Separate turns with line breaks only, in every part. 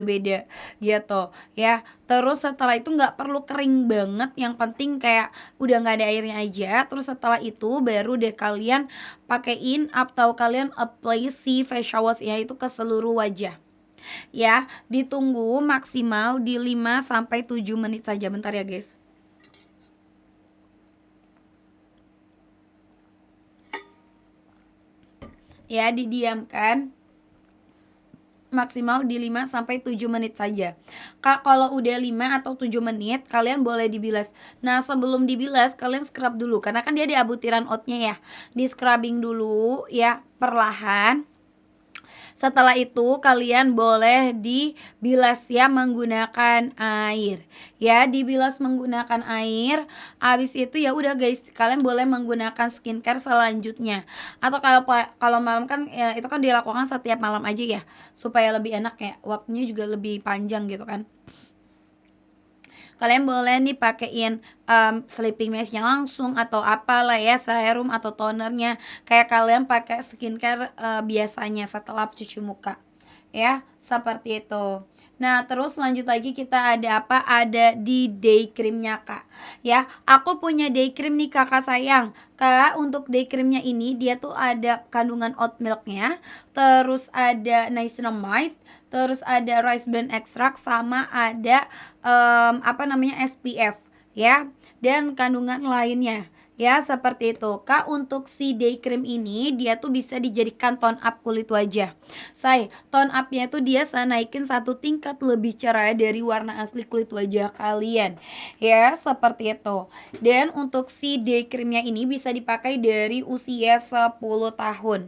berbeda gitu ya. Terus setelah itu nggak perlu kering banget, yang penting kayak udah nggak ada airnya aja. Terus setelah itu baru deh kalian pakein atau kalian apply si facial wash ya itu ke seluruh wajah. Ya, ditunggu maksimal di 5 sampai 7 menit saja. Bentar ya, guys. Ya, didiamkan maksimal di 5 sampai 7 menit saja. Kak, kalau udah 5 atau 7 menit kalian boleh dibilas. Nah, sebelum dibilas kalian scrub dulu karena kan dia ada butiran oatnya ya. Di scrubbing dulu ya perlahan. Setelah itu kalian boleh dibilas ya menggunakan air. Ya, dibilas menggunakan air. Habis itu ya udah guys, kalian boleh menggunakan skincare selanjutnya. Atau kalau malam kan ya, itu kan dilakukan setiap malam aja ya, supaya lebih enak ya. Waktunya juga lebih panjang gitu kan. Kalian boleh nih pakein sleeping masknya langsung atau apalah ya, serum atau tonernya kayak kalian pakai skincare biasanya setelah cuci muka ya, seperti itu. Nah, terus lanjut lagi kita ada apa? Ada di day creamnya Kak. Ya, aku punya day cream nih Kakak sayang. Kak, untuk day creamnya ini dia tuh ada kandungan oat milknya, terus ada niacinamide, terus ada rice bran extract sama ada apa namanya SPF ya, dan kandungan lainnya. Ya, seperti itu. Kak, untuk si day cream ini dia tuh bisa dijadikan tone up kulit wajah. Tone upnya tuh dia naikin satu tingkat lebih cerah dari warna asli kulit wajah kalian. Ya, seperti itu. Dan untuk si day creamnya ini bisa dipakai dari usia 10 tahun.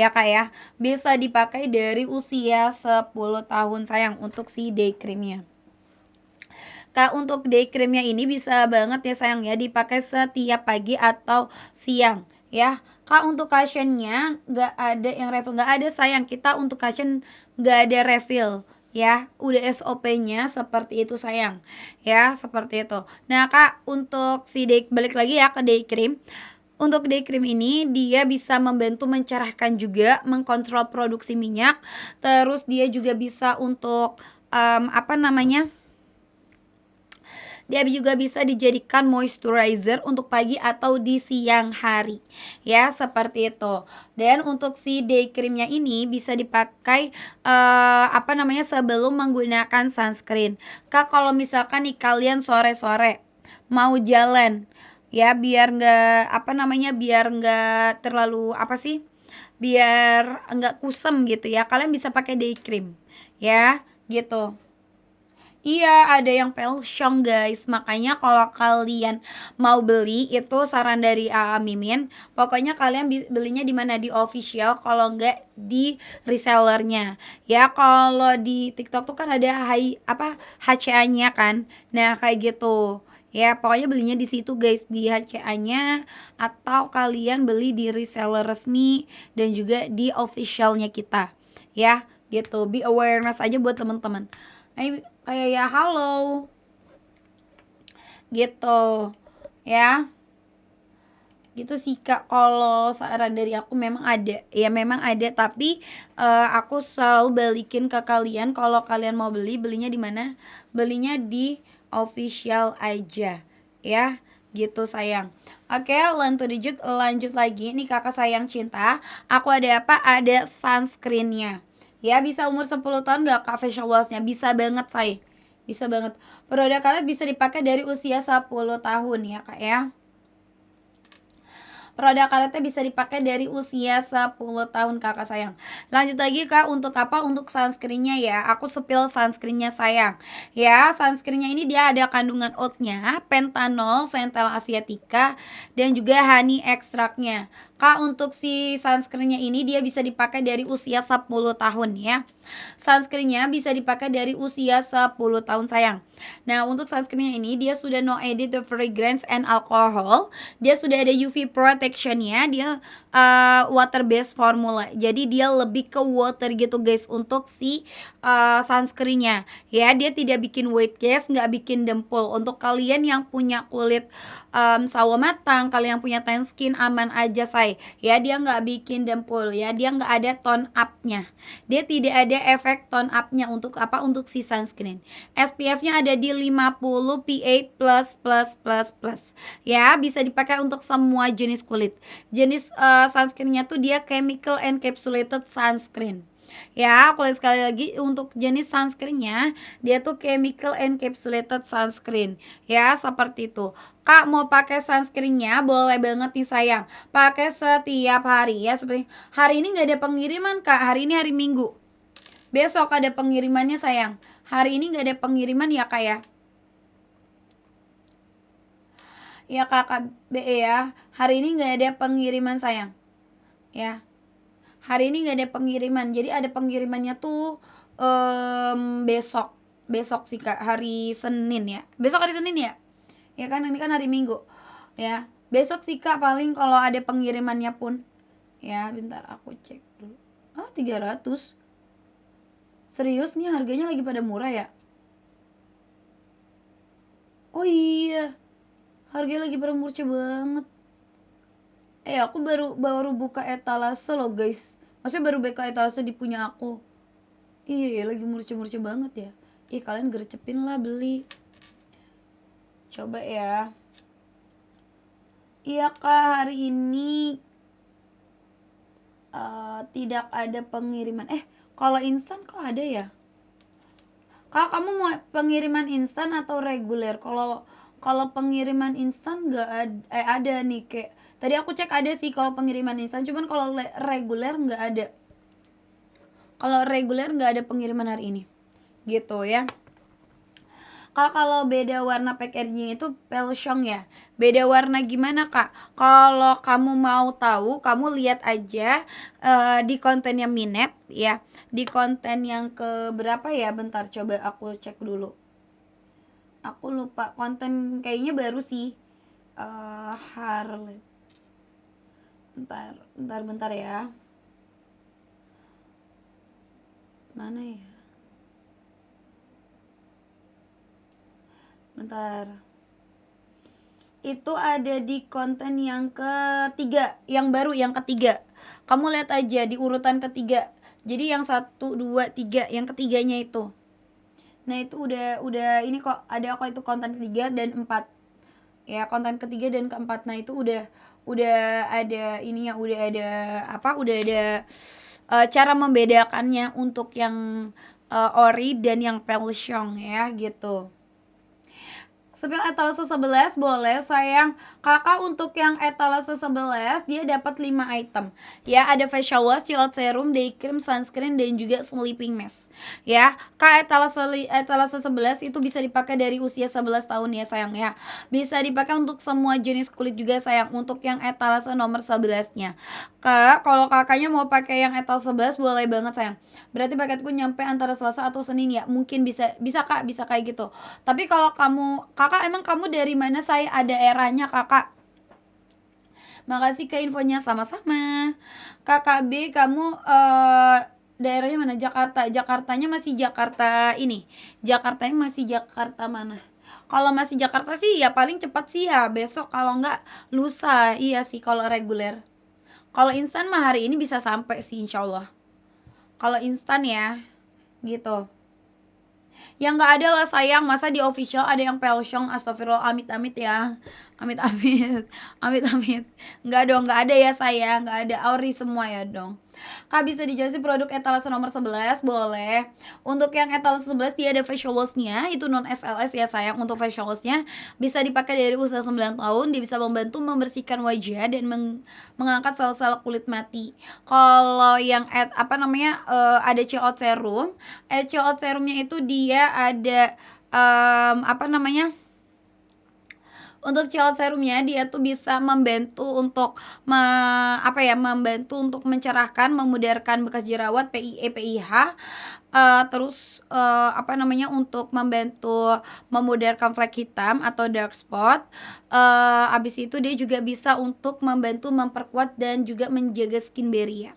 Ya Kak ya, bisa dipakai dari usia 10 tahun sayang untuk si day creamnya. Kak, untuk day creamnya ini bisa banget ya sayang ya dipakai setiap pagi atau siang ya. Kak, untuk cushionnya nggak ada yang refill, nggak ada sayang, kita untuk cushion nggak ada refill ya, udah SOP-nya seperti itu sayang ya, seperti itu. Nah Kak, untuk si day, balik lagi ya ke day cream. Untuk day cream ini dia bisa membantu mencerahkan juga, mengkontrol produksi minyak, terus dia juga bisa untuk apa namanya, dia juga bisa dijadikan moisturizer untuk pagi atau di siang hari. Ya, seperti itu. Dan untuk si day creamnya ini bisa dipakai apa namanya sebelum menggunakan sunscreen. Kak, kalau misalkan nih kalian sore-sore mau jalan ya biar nggak apa namanya biar nggak terlalu apa sih, biar nggak kusem gitu ya, kalian bisa pakai day cream ya gitu. Iya, ada yang Pelshong guys. Makanya kalau kalian mau beli itu saran dari Mimin, pokoknya kalian belinya di mana, di official, kalau enggak di resellernya. Ya, kalau di TikTok tuh kan ada HCA-nya kan. Nah, kayak gitu. Ya, pokoknya belinya di situ guys, di HCA-nya, atau kalian beli di reseller resmi dan juga di officialnya kita. Ya, gitu. Be awareness aja buat teman-teman. Kayak ya halo gitu ya, gitu sih Kak. Kalau saran dari aku memang ada ya, memang ada, tapi aku selalu balikin ke kalian kalau kalian mau belinya di mana, belinya di official aja ya, gitu sayang. Oke, lanjut lagi nih kakak sayang cinta, aku ada apa, ada sunscreennya ya. Bisa umur 10 tahun gak kak facial washnya? Bisa banget say, bisa banget. Produk kalian bisa dipakai dari usia 10 tahun ya kak ya. Produk karetnya bisa dipakai dari usia 10 tahun kakak sayang. Lanjut lagi kak, untuk apa? Untuk sunscreennya ya. Aku spill sunscreennya sayang. Ya, sunscreennya ini dia ada kandungan oatnya, pentanol, centella asiatica, dan juga honey ekstraknya. Kak, untuk si sunscreennya ini dia bisa dipakai dari usia 10 tahun ya. Sunscreennya bisa dipakai dari usia 10 tahun sayang. Nah, untuk sunscreennya ini dia sudah no added fragrance and alcohol. Dia sudah ada UV protectionnya. Dia water based formula. Jadi dia lebih ke water gitu guys untuk si sunscreennya. Ya, dia tidak bikin white cast, nggak bikin dempul. Untuk kalian yang punya kulit sawo matang, kalian yang punya tan skin, aman aja say. dry ya, dia nggak bikin dempul ya, dia nggak ada tone up-nya, dia tidak ada efek tone up-nya. Untuk apa? Untuk si sunscreen. SPF-nya ada di 50 PA++++ ya, bisa dipakai untuk semua jenis kulit. Jenis sunscreen-nya tuh dia chemical encapsulated sunscreen ya. Aku lihat sekali lagi, untuk jenis sunscreennya dia tuh chemical encapsulated sunscreen ya, seperti itu. Kak mau pakai sunscreennya boleh banget nih sayang, pakai setiap hari ya. Seperti hari ini nggak ada pengiriman Kak, hari ini hari Minggu, besok ada pengirimannya sayang. Hari ini nggak ada pengiriman ya Kak ya. Ya Kakak BE ya, hari ini nggak ada pengiriman sayang ya. Hari ini nggak ada pengiriman, jadi ada pengirimannya tuh besok sih Kak, hari Senin ya. Besok hari Senin ya, ya kan, ini kan hari Minggu ya. Besok sih Kak paling kalau ada pengirimannya pun ya. Bentar aku cek dulu. 300. Serius nih harganya lagi pada murah ya. Oh iya, harganya lagi pada murah banget. Aku baru buka etalase loh guys, maksudnya baru buka etalase di punya aku. Iya ya, lagi murca-murca banget ya. Kalian gercepin lah beli. Coba ya. Iya Kak, hari ini tidak ada pengiriman. Kalau instan kok ada ya? Kak, kamu mau pengiriman instan atau reguler? Kalau pengiriman instan nggak ada nih, kayak tadi aku cek ada sih kalau pengiriman instan, cuman kalau reguler nggak ada. Kalau reguler nggak ada pengiriman hari ini gitu ya. Kak, kalau beda warna packaging itu Pelshong ya. Beda warna gimana Kak? Kalau kamu mau tahu, kamu lihat aja di kontennya Minet ya. Di konten yang ke berapa ya? Bentar coba aku cek dulu. Aku lupa konten, kayaknya baru sih. Harley. Bentar ya. Mana ya? Bentar. Itu ada di konten yang ketiga, yang baru, yang ketiga. Kamu lihat aja di urutan ketiga. Jadi yang 1, 2, 3, yang ketiganya itu. Nah itu udah ini kok, ada kok itu konten ketiga dan 4. Ya, konten ketiga dan keempat. Nah itu udah ada ininya, udah ada apa? Udah ada cara membedakannya untuk yang ori dan yang Pelshong ya gitu. Spill etalase 11 boleh sayang. Kakak untuk yang etalase 11 dia dapat 5 item. Ya, ada facial wash, chill out serum, day cream, sunscreen dan juga sleeping mask. Ya, Kak, etalase 11 itu bisa dipakai dari usia 11 tahun ya sayang ya. Bisa dipakai untuk semua jenis kulit juga sayang, untuk yang etalase nomor 11-nya. Kak, kalau kakaknya mau pakai yang etalase 11 boleh banget sayang. Berarti paketku nyampe antara Selasa atau Senin ya. Mungkin bisa Kak, bisa kayak gitu. Tapi kalau kakak emang kamu dari mana? Saya ada eranya kakak. Makasih ke infonya, sama-sama. Kakak B, kamu daerahnya mana? Jakartanya masih Jakarta ini. Jakartanya masih Jakarta mana? Kalau masih Jakarta sih ya paling cepat sih ya besok, kalau enggak lusa. Iya sih kalau reguler. Kalau instan mah hari ini bisa sampai sih insyaallah. Kalau instan ya gitu. Ya nggak ada lah sayang, masa di official ada yang Pelshong? Astagfirullah, amit-amit ya. Amit-amit. Amit-amit. Nggak dong, nggak ada ya sayang, nggak ada. Ori semua ya dong. Kak, bisa dijelasin produk etalase nomor 11? Boleh. Untuk yang etalase 11 dia ada facial wash-nya, itu non SLS ya sayang. Untuk facial wash-nya bisa dipakai dari usia 9 tahun, dia bisa membantu membersihkan wajah dan mengangkat sel-sel kulit mati. Kalau yang ada chill out serum. Chill out serumnya itu dia ada untuk chill out serumnya dia tuh bisa membantu untuk membantu untuk mencerahkan, memudarkan bekas jerawat, PIE, PIH, terus untuk membantu memudarkan flek hitam atau dark spot. Abis itu dia juga bisa untuk membantu memperkuat dan juga menjaga skin barrier.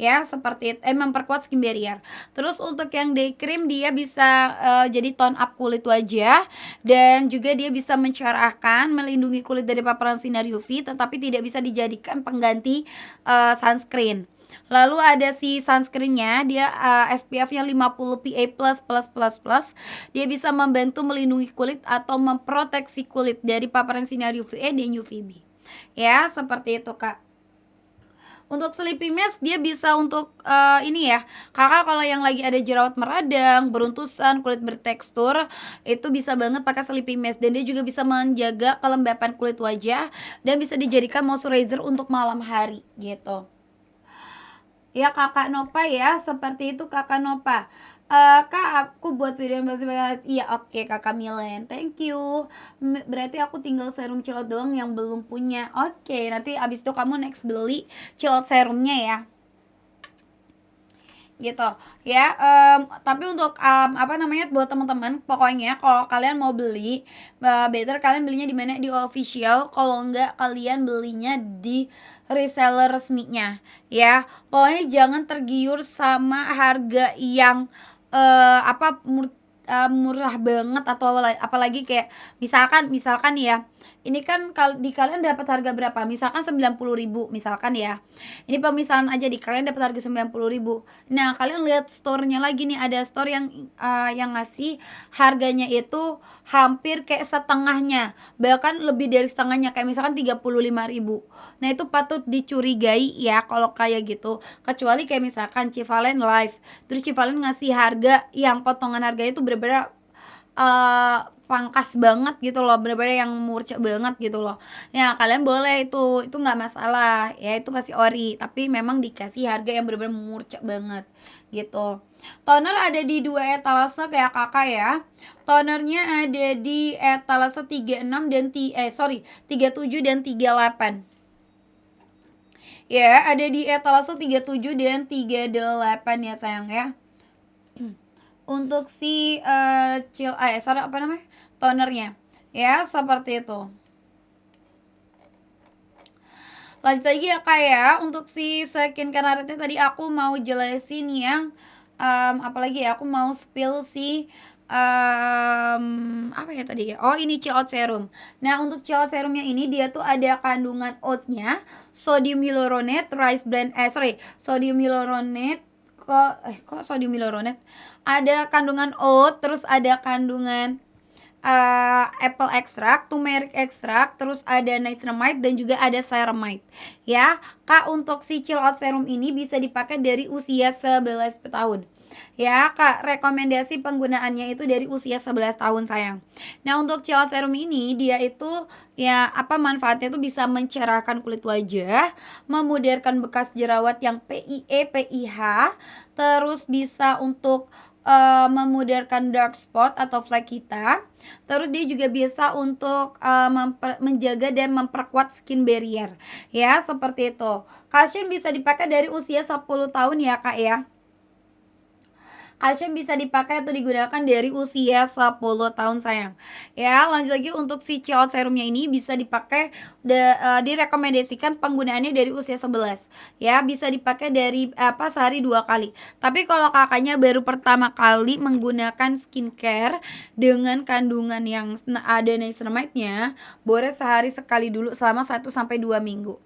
ya, seperti memperkuat skin barrier. Terus untuk yang day cream dia bisa jadi tone up kulit wajah, dan juga dia bisa mencerahkan, melindungi kulit dari paparan sinar UV, tetapi tidak bisa dijadikan pengganti sunscreen. Lalu ada si sunscreennya, dia SPF-nya 50 PA++++. Dia bisa membantu melindungi kulit atau memproteksi kulit dari paparan sinar UVA dan UVB. Ya, seperti itu, Kak. Untuk sleeping mask dia bisa untuk ini ya, Kakak kalau yang lagi ada jerawat meradang, beruntusan, kulit bertekstur, itu bisa banget pakai sleeping mask, dan dia juga bisa menjaga kelembapan kulit wajah dan bisa dijadikan moisturizer untuk malam hari gitu. Ya Kakak Nova ya, seperti itu Kakak Nova. Kak, aku buat video yang masih banget. Iya, oke Kakak Milen, thank you. Berarti aku tinggal serum cilot doang yang belum punya. Oke, nanti abis itu kamu next beli cilot serumnya ya, gitu ya. Tapi untuk apa namanya, buat teman-teman, pokoknya kalau kalian mau beli, better kalian belinya di mana, di official. Kalau enggak, kalian belinya di reseller resminya ya. Pokoknya jangan tergiur sama harga yang murah banget, atau apalagi kayak misalkan ya, ini kan di kalian dapat harga berapa, misalkan 90.000 misalkan ya, ini pemisahan aja, di kalian dapat harga 90.000. Nah kalian lihat store-nya lagi nih, ada store yang ngasih harganya itu hampir kayak setengahnya, bahkan lebih dari setengahnya, kayak misalkan 35.000. Nah itu patut dicurigai ya kalau kayak gitu, kecuali kayak misalkan Civalen Live, terus Civalen ngasih harga yang potongan harganya itu bener-bener pangkas banget gitu loh, bener-bener yang murcak banget gitu loh. Ya kalian boleh, itu nggak masalah ya, itu pasti ori, tapi memang dikasih harga yang bener-bener murcak banget gitu. Toner ada di 2 etalase kayak Kakak ya. Tonernya ada di etalase 36 dan 37 dan 38. Ya, ada di etalase 37 dan 38 ya sayang ya. Untuk si apa namanya, tonernya ya, seperti itu. Lanjut lagi ya Kak ya, untuk si skincare tadi aku mau jelasin yang apalagi ya, aku mau spill si apa ya tadi ya, oh ini Chill Out Serum. Nah untuk Chill Out Serumnya ini, dia tuh ada kandungan oatnya, sodium hyaluronate, rice blend, sodium hyaluronate, kok sodium hyaluronate, ada kandungan oat, terus ada kandungan apple extract, turmeric extract, terus ada niacinamide dan juga ada ceramide ya. Kak, untuk si Chill Out Serum ini bisa dipakai dari usia 11 tahun ya Kak. Rekomendasi penggunaannya itu dari usia 11 tahun sayang. Nah untuk Chill Out Serum ini, dia itu ya manfaatnya itu bisa mencerahkan kulit wajah, memudarkan bekas jerawat yang PIE, PIH, terus bisa untuk memudarkan dark spot atau flek kita. Terus dia juga bisa untuk menjaga dan memperkuat skin barrier ya, seperti itu. Kalsium bisa dipakai dari usia 10 tahun ya Kak ya. Kalsium bisa dipakai atau digunakan dari usia 10 tahun sayang ya. Lanjut lagi, untuk si Chill Out Serumnya ini bisa dipakai, direkomendasikan penggunaannya dari usia 11 ya, bisa dipakai dari sehari 2 kali. Tapi kalau kakaknya baru pertama kali menggunakan skincare dengan kandungan yang ada niacinamide-nya, boleh sehari sekali dulu selama 1-2 minggu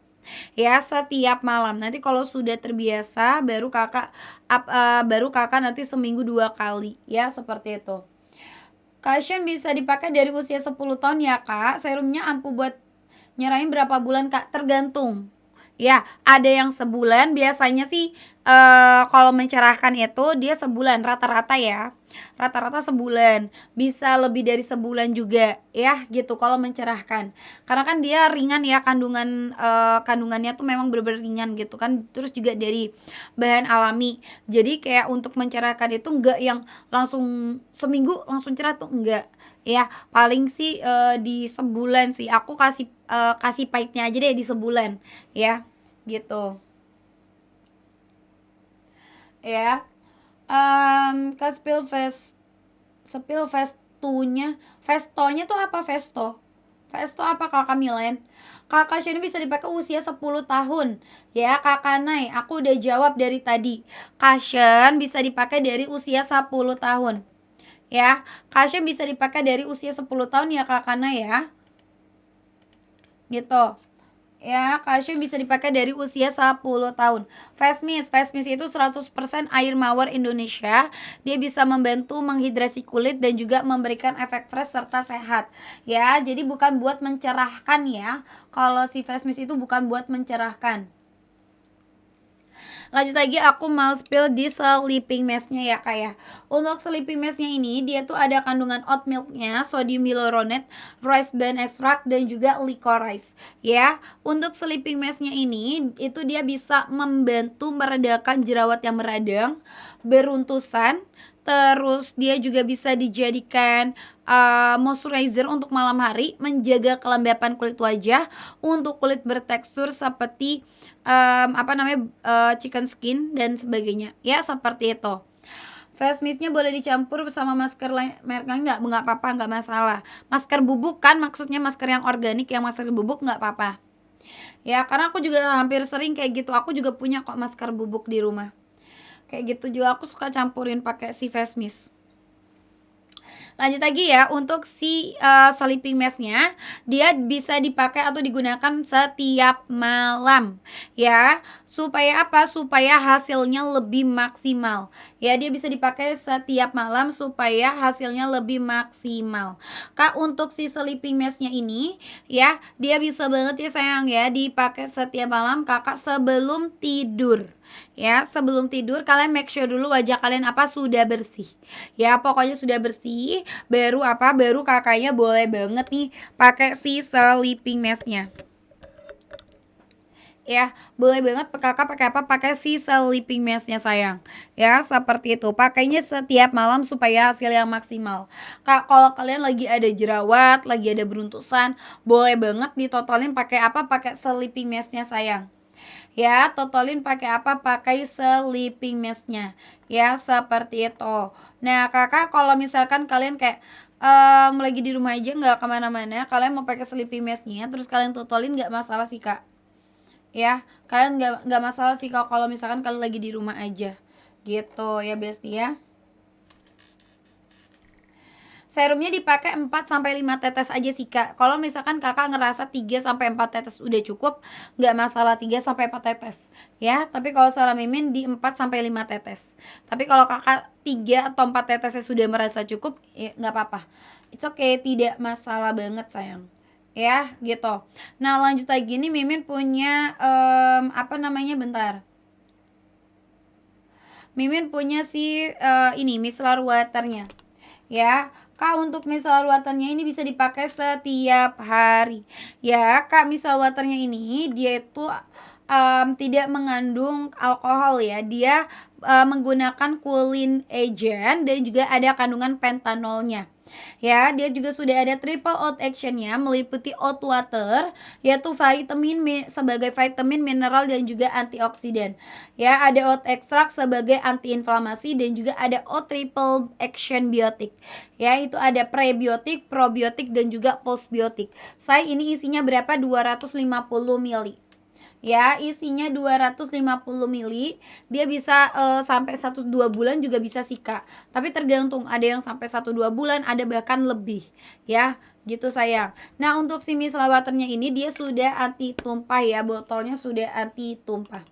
ya, setiap malam. Nanti kalau sudah terbiasa, baru kakak nanti seminggu 2 kali ya, seperti itu. Kalsium bisa dipakai dari usia 10 tahun ya Kak. Serumnya ampuh buat nyerahin berapa bulan Kak? Tergantung ya, ada yang sebulan, biasanya sih kalau mencerahkan itu dia sebulan rata-rata ya, rata-rata sebulan, bisa lebih dari sebulan juga ya gitu kalau mencerahkan, karena kan dia ringan ya, kandungannya tuh memang bener-bener ringan gitu kan, terus juga dari bahan alami, jadi kayak untuk mencerahkan itu enggak yang langsung seminggu langsung cerah tuh enggak ya, paling sih di sebulan sih, aku kasih pahitnya aja deh di sebulan ya, gitu ya. Ke spill vestunya, vestonya tuh apa, vesto? Face itu apa Kakak Milen? Kakak Shane bisa dipakai usia 10 tahun. Ya, Kakak Nay, aku udah jawab dari tadi. Cushion bisa dipakai dari usia 10 tahun. Ya, cushion bisa dipakai dari usia 10 tahun ya Kakak Nay ya. Gitu. Ya, cushion bisa dipakai dari usia 10 tahun. Face mist itu 100% air mawar Indonesia. Dia bisa membantu menghidrasi kulit dan juga memberikan efek fresh serta sehat. Ya, jadi bukan buat mencerahkan ya. Kalau si face mist itu bukan buat mencerahkan. Lanjut lagi, aku mau spill di sleeping mask-nya ya Kak ya. Untuk sleeping mask-nya ini dia tuh ada kandungan oat milk-nya, sodium hyaluronate, rice bran extract dan juga licorice ya. Untuk sleeping mask-nya ini itu dia bisa membantu meredakan jerawat yang meradang, beruntusan. Terus dia juga bisa dijadikan moisturizer untuk malam hari, menjaga kelembapan kulit wajah, untuk kulit bertekstur seperti chicken skin dan sebagainya ya, seperti itu. Face mistnya boleh dicampur bersama masker merek nggak apa-apa, nggak masalah. Masker bubuk kan, maksudnya masker yang organik, yang masker bubuk nggak apa-apa ya, karena aku juga hampir sering kayak gitu. Aku juga punya kok masker bubuk di rumah kayak gitu juga, aku suka campurin pakai si face mist. Lanjut lagi ya, untuk si sleeping mask-nya dia bisa dipakai atau digunakan setiap malam ya. Supaya apa? Supaya hasilnya lebih maksimal. Ya, dia bisa dipakai setiap malam supaya hasilnya lebih maksimal. Kak, untuk si sleeping mask-nya ini ya, dia bisa banget ya sayang ya dipakai setiap malam Kakak sebelum tidur. Ya, sebelum tidur kalian make sure dulu wajah kalian apa sudah bersih. Ya, pokoknya sudah bersih, baru kakaknya boleh banget nih pakai si sleeping mask-nya. Ya, boleh banget kakak pakai apa? Pakai si sleeping mask-nya sayang. Ya, seperti itu. Pakainya setiap malam supaya hasil yang maksimal. Kak, kalau kalian lagi ada jerawat, lagi ada beruntusan, boleh banget ditotolin pakai apa? Pakai sleeping mask-nya sayang. Ya, totolin pakai apa? Pakai sleeping mask-nya. Ya, seperti itu. Nah, kakak kalau misalkan kalian kayak lagi di rumah aja nggak kemana-mana, kalian mau pakai sleeping mask-nya, terus kalian totolin nggak masalah sih kak. Ya, kalian nggak masalah sih kak kalau misalkan kalian lagi di rumah aja. Gitu ya Besti ya. Serumnya dipakai 4 sampai 5 tetes aja sih Kak. Kalau misalkan Kakak ngerasa 3 sampai 4 tetes udah cukup, nggak masalah 3 sampai 4 tetes. Ya, tapi kalau saran Mimin di 4 sampai 5 tetes. Tapi kalau Kakak 3 atau 4 tetesnya sudah merasa cukup, ya nggak apa-apa. It's okay, tidak masalah banget sayang. Ya, gitu. Nah, lanjut lagi nih Mimin punya bentar. Mimin punya si ini micellar waternya. Ya, Kak, untuk micellar waternya ini bisa dipakai setiap hari. Ya, Kak, micellar waternya ini dia itu tidak mengandung alkohol ya. Dia menggunakan cooling agent dan juga ada kandungan pentanolnya. Ya, dia juga sudah ada triple oat actionnya, meliputi oat water, yaitu sebagai vitamin, mineral dan juga antioksidan. Ya, ada oat extract sebagai antiinflamasi dan juga ada oat triple action biotik. Ya, itu ada prebiotik, probiotik dan juga postbiotik. Saya ini isinya berapa? 250 ml. Ya, isinya 250 mili. Dia bisa sampai 1-2 bulan juga bisa sih Kak. Tapi tergantung, ada yang sampai 1-2 bulan, ada bahkan lebih. Ya, gitu sayang. Nah, untuk si micellar waternya ini dia sudah anti tumpah ya, botolnya sudah anti tumpah.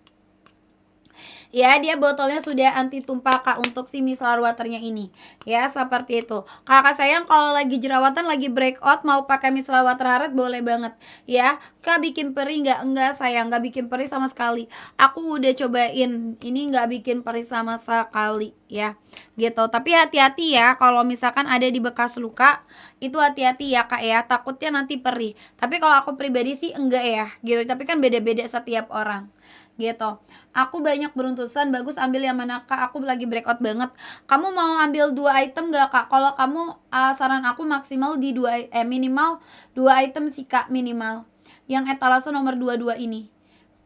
Ya, dia botolnya sudah anti tumpah Kak untuk si micellar waternya ini. Ya, seperti itu. Kakak sayang kalau lagi jerawatan, lagi breakout, mau pakai micellar water hangat boleh banget. Ya, Kak bikin perih nggak? Enggak sayang, nggak bikin perih sama sekali. Aku udah cobain, ini nggak bikin perih sama sekali ya. Gitu. Tapi hati-hati ya kalau misalkan ada di bekas luka, itu hati-hati ya Kak ya. Takutnya nanti perih. Tapi kalau aku pribadi sih enggak ya. Gitu. Tapi kan beda-beda setiap orang. Gitu. Aku banyak beruntusan, bagus ambil yang mana Kak? Aku lagi breakout banget. Kamu mau ambil 2 item gak Kak? Kalau kamu saran aku maksimal di minimal 2 item sih Kak, minimal. Yang etalase nomor 22 ini.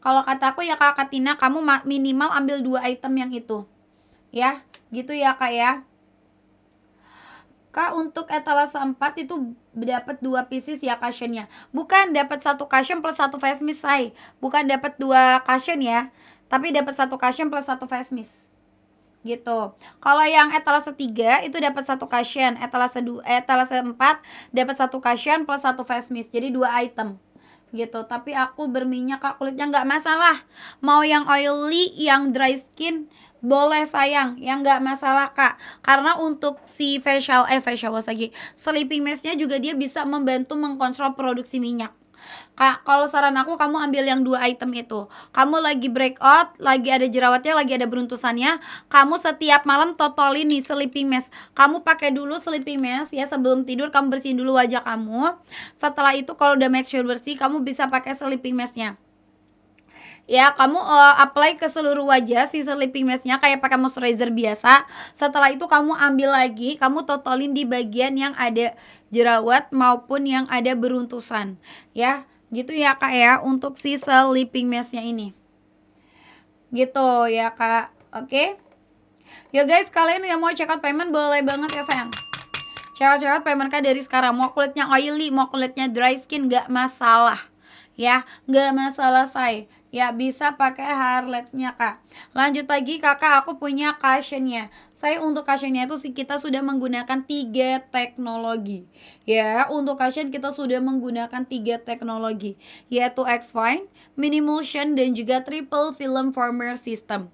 Kalau kata aku ya Kak Katina, kamu minimal ambil 2 item yang itu. Ya, gitu ya Kak ya. Kak, untuk etalase 4 itu dapat 2 pieces ya cushionnya. Bukan dapat 1 cushion plus 1 face mist, say. Bukan dapat 2 cushion ya, tapi dapat 1 cushion plus 1 face mist. Gitu. Kalau yang etalase 3 itu dapat 1 cushion, etalase 4 dapat 1 cushion plus 1 face mist. Jadi 2 item. Gitu. Tapi aku berminyak, Kak, kulitnya nggak masalah. Mau yang oily, yang dry skin boleh sayang, yang nggak masalah, Kak. Karena untuk si facial wash lagi, sleeping mask-nya juga dia bisa membantu mengkontrol produksi minyak. Kak, kalau saran aku kamu ambil yang 2 item itu. Kamu lagi breakout, lagi ada jerawatnya, lagi ada beruntusannya, kamu setiap malam totolin nih sleeping mask. Kamu pakai dulu sleeping mask ya sebelum tidur, kamu bersihin dulu wajah kamu. Setelah itu kalau udah make sure bersih, kamu bisa pakai sleeping mask-nya. Ya, kamu apply ke seluruh wajah si sleeping mask-nya kayak pakai moisturizer biasa. Setelah itu kamu ambil lagi, kamu totolin di bagian yang ada jerawat maupun yang ada beruntusan. Ya, gitu ya Kak ya untuk si sleeping mask-nya ini. Gitu ya Kak. Oke. Yo guys, kalian yang mau check out payment boleh banget ya sayang. Check out payment Kak dari sekarang. Mau kulitnya oily, mau kulitnya dry skin gak masalah. Ya, gak masalah say. Ya, bisa pakai highlightnya Kak. Lanjut lagi Kakak, aku punya cushionnya. Saya untuk cushionnya itu kita sudah menggunakan 3 teknologi. Ya, untuk cushion kita sudah menggunakan 3 teknologi, yaitu X-Fine, Minimulsion, dan juga Triple Film Former System.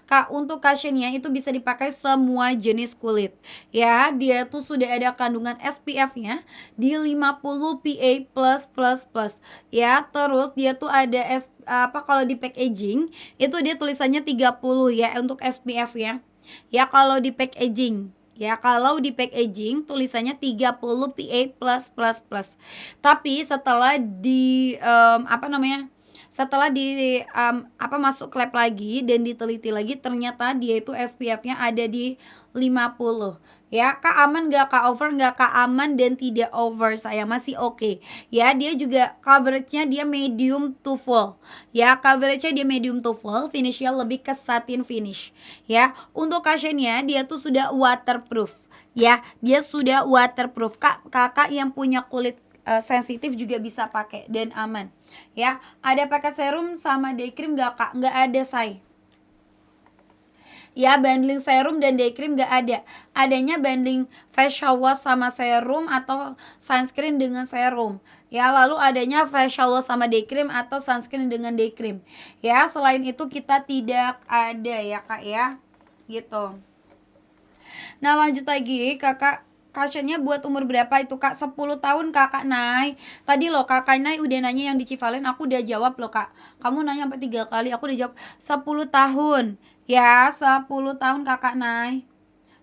Kak, untuk cushionnya itu bisa dipakai semua jenis kulit. Ya, dia tuh sudah ada kandungan SPF-nya di 50 PA+++. Ya, terus dia tuh ada kalau di packaging itu dia tulisannya 30 ya untuk SPF-nya. Ya, kalau di packaging tulisannya 30 PA+++. Tapi setelah masuk lab lagi dan diteliti lagi, ternyata dia itu SPF-nya ada di 50. Ya, Kak, aman gak Kak? Over gak Kak? Aman dan tidak over, saya masih oke. Ya, dia juga coveragenya dia medium to full. Ya, coveragenya dia medium to full, finishnya lebih ke satin finish. Ya, untuk cushionnya dia tuh sudah waterproof. Ya, dia sudah waterproof. Kakak yang punya kulit sensitif juga bisa pakai dan aman. Ya, ada paket serum sama day cream gak Kak? Nggak ada say. Ya, bundling serum dan day cream gak ada. Adanya bundling facial wash sama serum atau sunscreen dengan serum. Ya, lalu adanya facial wash sama day cream atau sunscreen dengan day cream. Ya, selain itu kita tidak ada ya Kak ya. Gitu. Nah, lanjut lagi Kakak, cushionnya buat umur berapa itu Kak? 10 tahun Kakak Nay. Tadi loh Kakak Nay udah nanya yang di Civalen, aku udah jawab loh Kak. Kamu nanya sampai 3 kali, aku udah jawab 10 tahun. Ya, 10 tahun Kakak Nay.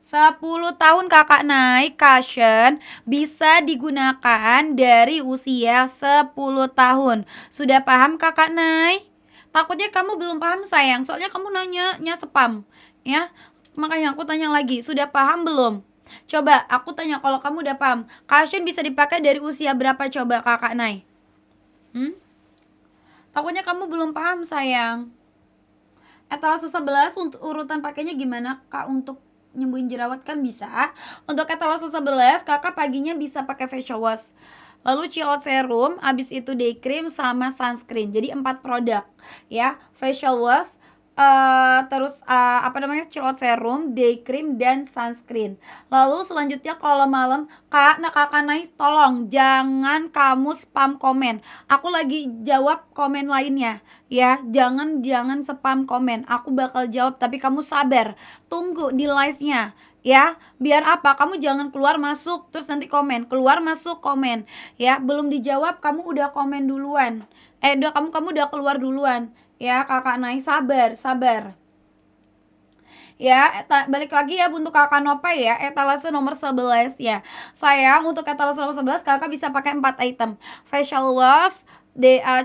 10 tahun Kakak Nay, cushion bisa digunakan dari usia 10 tahun. Sudah paham Kakak Nay? Takutnya kamu belum paham sayang, soalnya kamu nanya spam. Ya, makanya aku tanya lagi, sudah paham belum? Coba aku tanya, kalau kamu udah paham, cushion bisa dipakai dari usia berapa coba Kakak Nay? Takutnya kamu belum paham sayang. Etalase 11 untuk urutan pakainya gimana Kak? Untuk nyembuhin jerawat kan bisa. Untuk etalase 11 Kakak paginya bisa pakai facial wash, lalu chill out serum, habis itu day cream sama sunscreen. Jadi 4 produk ya, facial wash, chill out serum, day cream, dan sunscreen. Lalu selanjutnya kalau malam Kakak Nay tolong jangan kamu spam komen. Aku lagi jawab komen lainnya ya, jangan spam komen. Aku bakal jawab tapi kamu sabar, tunggu di live-nya ya. Biar apa? Kamu jangan keluar masuk terus nanti komen, keluar masuk komen ya. Belum dijawab kamu udah komen duluan. Kamu udah keluar duluan. Ya, Kakak Nay sabar. Ya, balik lagi ya untuk Kakak Nopa ya, etalase nomor 11 ya. Sayang, untuk etalase nomor 11 Kakak bisa pakai 4 item. Facial wash,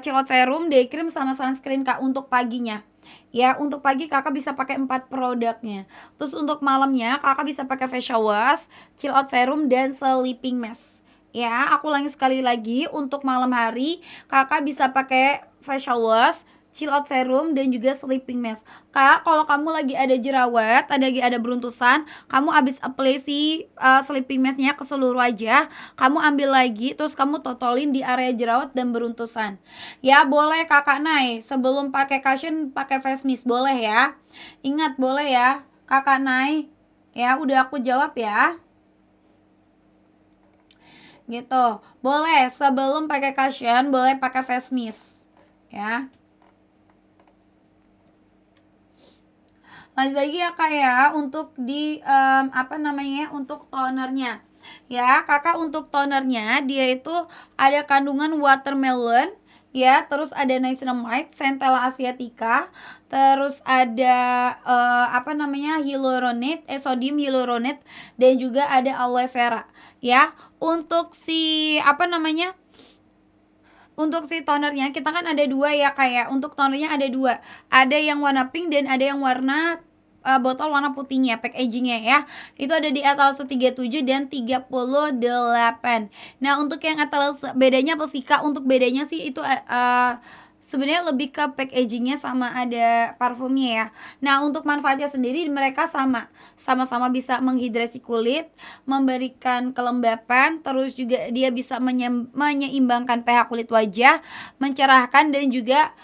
chill out serum, day cream sama sunscreen Kak untuk paginya. Ya, untuk pagi Kakak bisa pakai 4 produknya. Terus untuk malamnya Kakak bisa pakai facial wash, chill out serum, dan sleeping mask. Ya, aku ulangi sekali lagi, untuk malam hari Kakak bisa pakai facial wash, chill out serum dan juga sleeping mask. Kak, kalau kamu lagi ada jerawat, ada beruntusan, kamu abis apply si sleeping masknya ke seluruh wajah, kamu ambil lagi terus kamu totolin di area jerawat dan beruntusan. Ya, boleh Kakak Nay, sebelum pakai cushion pakai face mist boleh ya. Ingat boleh ya, Kakak Nay. Ya, udah aku jawab ya. Gitu. Boleh sebelum pakai cushion boleh pakai face mist. Ya. Lanjut lagi ya Kak ya, untuk di untuk tonernya. Ya, Kakak untuk tonernya dia itu ada kandungan watermelon ya, terus ada niacinamide, centella asiatica, terus ada sodium hyaluronate dan juga ada aloe vera ya. Untuk si tonernya kita kan ada dua ya kayak untuk tonernya ada dua, ada yang warna pink dan ada yang warna botol warna putihnya, packagingnya ya itu ada di etalase 37 dan 38. Nah untuk yang etalase bedanya apa sih Kak? Untuk bedanya sih itu sebenarnya lebih ke packagingnya sama ada parfumnya ya. Nah untuk manfaatnya sendiri mereka sama-sama bisa menghidrasi kulit, memberikan kelembapan, terus juga dia bisa menyeimbangkan pH kulit wajah, mencerahkan dan juga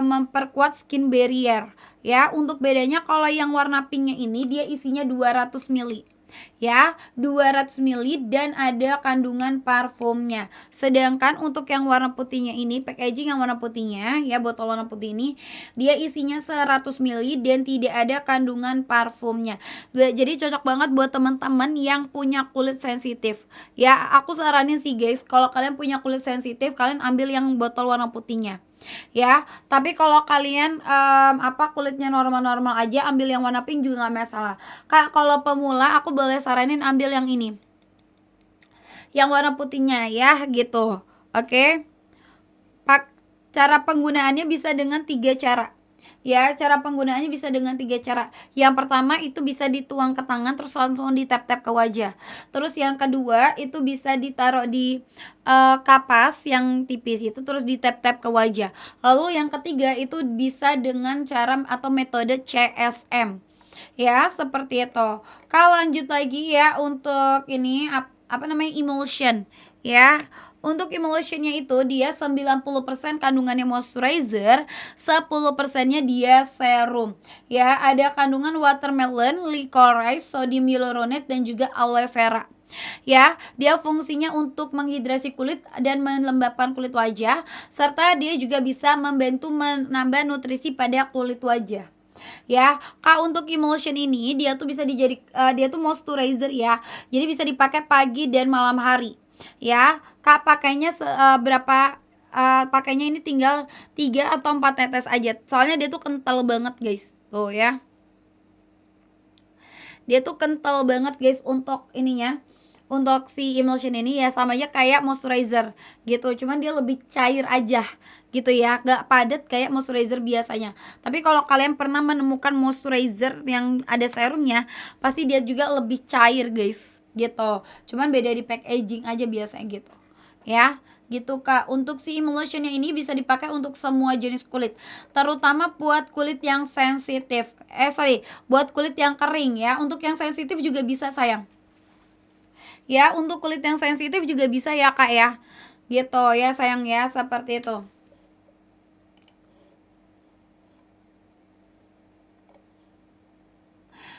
memperkuat skin barrier ya. Untuk bedanya kalau yang warna pinknya ini dia isinya 200 ml ya, 200 ml dan ada kandungan parfumnya. Sedangkan untuk yang warna putihnya ini, packaging yang warna putihnya ya, botol warna putih ini dia isinya 100 ml dan tidak ada kandungan parfumnya. Jadi cocok banget buat teman-teman yang punya kulit sensitif. Ya, aku saranin sih guys, kalau kalian punya kulit sensitif, kalian ambil yang botol warna putihnya. Ya, tapi kalau kalian kulitnya normal-normal aja, ambil yang warna pink juga nggak masalah. Kak, kalau pemula aku boleh saranin ambil yang ini, yang warna putihnya ya gitu. Oke. Cara penggunaannya bisa dengan 3 cara. Ya, cara penggunaannya bisa dengan 3 cara. Yang pertama itu bisa dituang ke tangan terus langsung ditap-tap ke wajah. Terus yang kedua itu bisa ditaruh di kapas yang tipis itu terus ditap-tap ke wajah. Lalu yang ketiga itu bisa dengan cara atau metode CSM. Ya, seperti itu. Kalau lanjut lagi ya untuk ini emulsion ya. Untuk emulsionnya itu dia 90% kandungannya moisturizer, 10%-nya dia serum. Ya, ada kandungan watermelon, licorice, sodium hyaluronate dan juga aloe vera. Ya, dia fungsinya untuk menghidrasi kulit dan melembabkan kulit wajah serta dia juga bisa membantu menambah nutrisi pada kulit wajah. Ya, Kak, untuk emulsion ini dia tuh dia tuh moisturizer ya. Jadi bisa dipakai pagi dan malam hari. Ya, Kak pakainya pakainya ini tinggal 3 atau 4 tetes aja. Soalnya dia tuh kental banget, guys. Tuh ya. Dia tuh kental banget, guys, untuk ininya. Untuk si emulsion ini ya sama aja kayak moisturizer gitu. Cuman dia lebih cair aja gitu ya, gak padat kayak moisturizer biasanya. Tapi kalau kalian pernah menemukan moisturizer yang ada serumnya, pasti dia juga lebih cair guys gitu. Cuman beda di packaging aja biasanya gitu ya. Gitu Kak. Untuk si emulsionnya ini bisa dipakai untuk semua jenis kulit, terutama buat kulit yang sensitif. Buat kulit yang kering ya. Untuk yang sensitif juga bisa sayang. Ya, untuk kulit yang sensitif juga bisa ya Kak ya. Gitu ya sayang ya, seperti itu.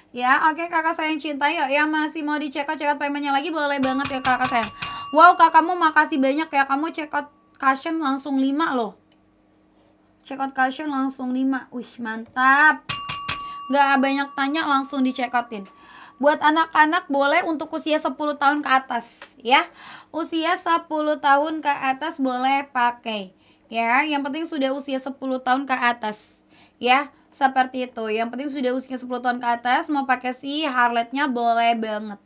Ya, oke Kakak sayang cinta yuk. Yang masih mau di check out paymentnya lagi boleh banget ya Kakak sayang. Wow, Kak kamu makasih banyak ya. Kamu check out cushion langsung 5 loh. Check out cushion langsung 5. Wih, mantap. Gak banyak tanya langsung di check outin. Buat anak-anak boleh untuk usia 10 tahun ke atas ya. Usia 10 tahun ke atas boleh pakai. Ya, yang penting sudah usia 10 tahun ke atas. Ya, seperti itu. Yang penting sudah usia 10 tahun ke atas mau pakai si Harlette-nya boleh banget.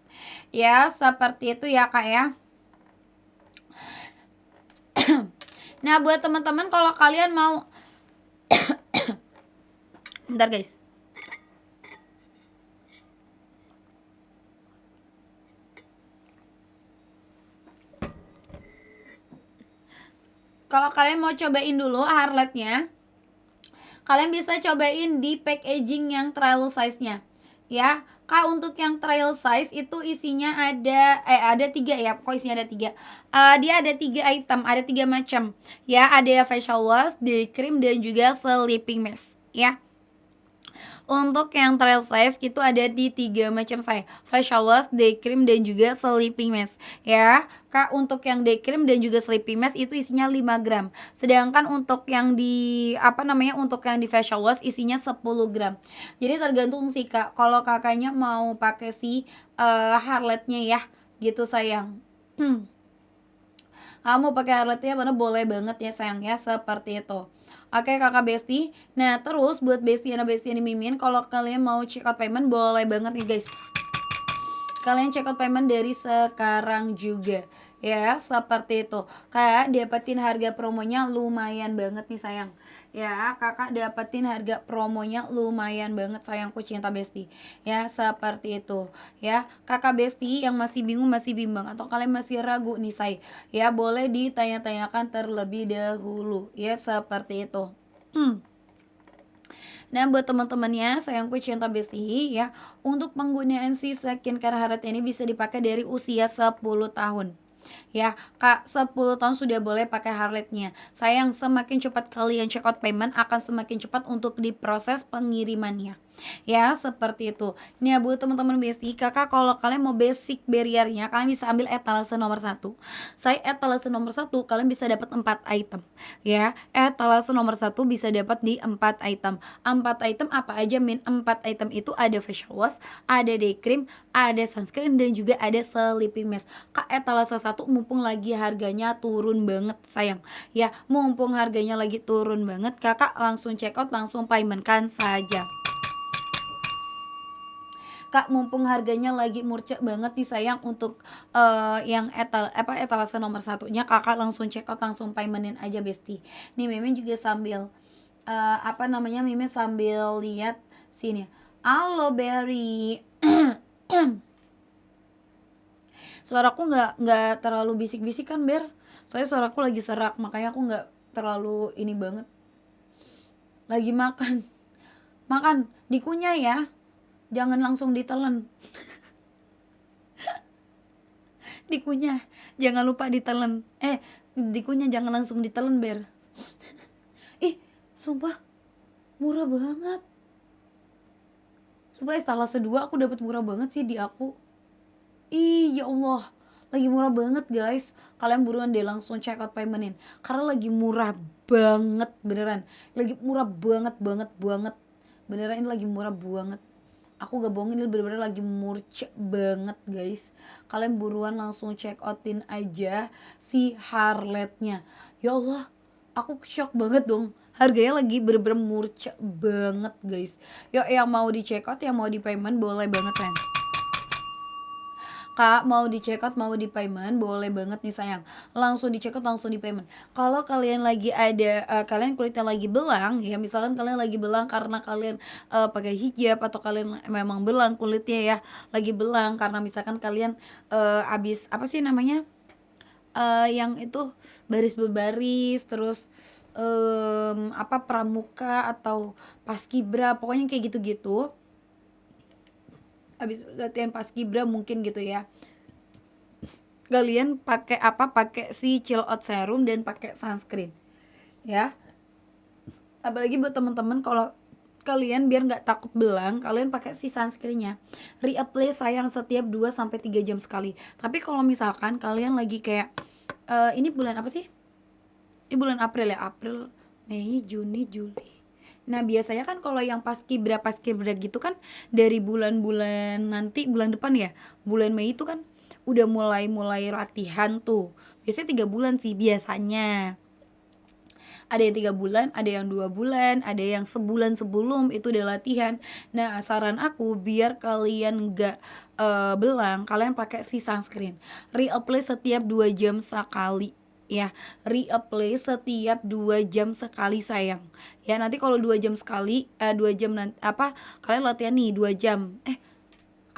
Ya, seperti itu ya, Kak ya. Nah, buat teman-teman kalau kalian mau bentar, guys. Kalau kalian mau cobain dulu Harlette-nya, Kalian bisa cobain di packaging yang trial size-nya ya. Kak, untuk yang trial size itu isinya ada 3 ya, pokoknya isinya ada 3. Dia ada 3 item, ada 3 macam ya, ada facial wash, day cream, dan juga sleeping mask ya. Untuk yang trial size itu ada di 3 macam size, facial wash, day cream, dan juga sleeping mask ya. Kak, untuk yang day cream dan juga sleeping mask itu isinya 5 gram. Sedangkan untuk yang di untuk yang di facial wash isinya 10 gram. Jadi tergantung sih Kak, kalau Kakaknya mau pakai si Harletnya ya, gitu sayang. Kamu pakai Harletnya mana boleh banget ya sayang ya, seperti itu. Oke Kakak Besti. Nah, terus buat Besti dan Besti ini Mimin, kalau kalian mau check out payment boleh banget nih guys. Kalian check out payment dari sekarang juga ya, seperti itu. Kayak dapetin harga promonya lumayan banget nih sayang ya. Kakak dapetin harga promonya lumayan banget sayangku cinta Besti ya, seperti itu ya. Kakak Besti yang masih bingung, masih bimbang, atau kalian masih ragu nih say ya, boleh ditanya-tanyakan terlebih dahulu ya, seperti itu. Nah, buat teman-temannya sayangku cinta Besti ya, untuk penggunaan si skincare Harlet ini bisa dipakai dari usia 10 tahun ya. Kak, 10 tahun sudah boleh pakai Harletnya. Sayang, semakin cepat kalian check out payment akan semakin cepat untuk diproses pengirimannya ya, seperti itu. Nih buat teman-teman Besti, Kakak kalau kalian mau basic barriernya, kalian bisa ambil etalase nomor 1. Saya etalase nomor 1 kalian bisa dapat 4 item ya. Etalase nomor 1 bisa dapat di 4 item. 4 item apa aja Min? 4 item itu ada facial wash, ada day cream, ada sunscreen, dan juga ada sleeping mask. Kak, etalase 1 mumpung lagi harganya turun banget sayang ya. Mumpung harganya lagi turun banget, Kakak langsung check out, langsung payment kan saja. Kak, mumpung harganya lagi murce banget nih sayang, untuk yang etalase nomor 1-nya Kakak langsung check out, langsung paymentin aja Besti. Nih Mimin juga sambil Mimin sambil lihat sini. Halo Berry. Suaraku nggak terlalu bisik-bisik kan Ber? Soalnya suaraku lagi serak, makanya aku nggak terlalu ini banget. Lagi makan. Makan dikunyah ya, jangan langsung ditelan. Dikunyah, jangan lupa ditelan. Dikunyah, jangan langsung ditelan Ber. Ih, sumpah murah banget. Sumpah etalase 2 aku dapat murah banget sih di aku. Ih, ya Allah, lagi murah banget guys. Kalian buruan deh langsung check out paymentin, karena lagi murah banget beneran. Lagi murah banget banget banget. Beneran ini lagi murah banget. Aku gak bohongin, ini bener-bener lagi murce banget guys. Kalian buruan langsung check outin aja si Harletnya. Ya Allah, aku shock banget dong. Harganya lagi bener-bener murce banget guys. Yuk, yang mau di check out, yang mau di payment boleh banget kan. Kak, mau di check out, mau di payment boleh banget nih sayang. Langsung di check out, langsung di payment. Kalau kalian lagi ada kalian kulitnya lagi belang ya, misalkan kalian lagi belang karena kalian pakai hijab, atau kalian memang belang kulitnya ya, lagi belang karena misalkan kalian abis apa sih namanya, yang itu baris berbaris, terus pramuka atau paskibra, pokoknya kayak gitu-gitu, habis latihan paskibra mungkin gitu ya, kalian pakai si chill out serum dan pakai sunscreen ya. Apalagi buat temen-temen, kalau kalian biar nggak takut belang, kalian pakai si sunscreennya reapply sayang setiap 2-3 jam sekali. Tapi kalau misalkan kalian lagi kayak ini bulan apa sih, ini bulan April ya, April, Mei, Juni, Juli. Nah, biasanya kan kalau yang paskibra gitu kan dari bulan-bulan nanti, bulan depan ya, bulan Mei itu kan udah mulai latihan tuh. Biasanya 3 bulan sih biasanya. Ada yang 3 bulan, ada yang 2 bulan, ada yang sebulan sebelum itu udah latihan. Nah, saran aku biar kalian gak belang, kalian pakai si sunscreen. Reapply setiap 2 jam sekali ya. Reapply setiap 2 jam sekali sayang. Ya, nanti kalau 2 jam sekali, 2 jam nanti kalian latihan nih 2 jam.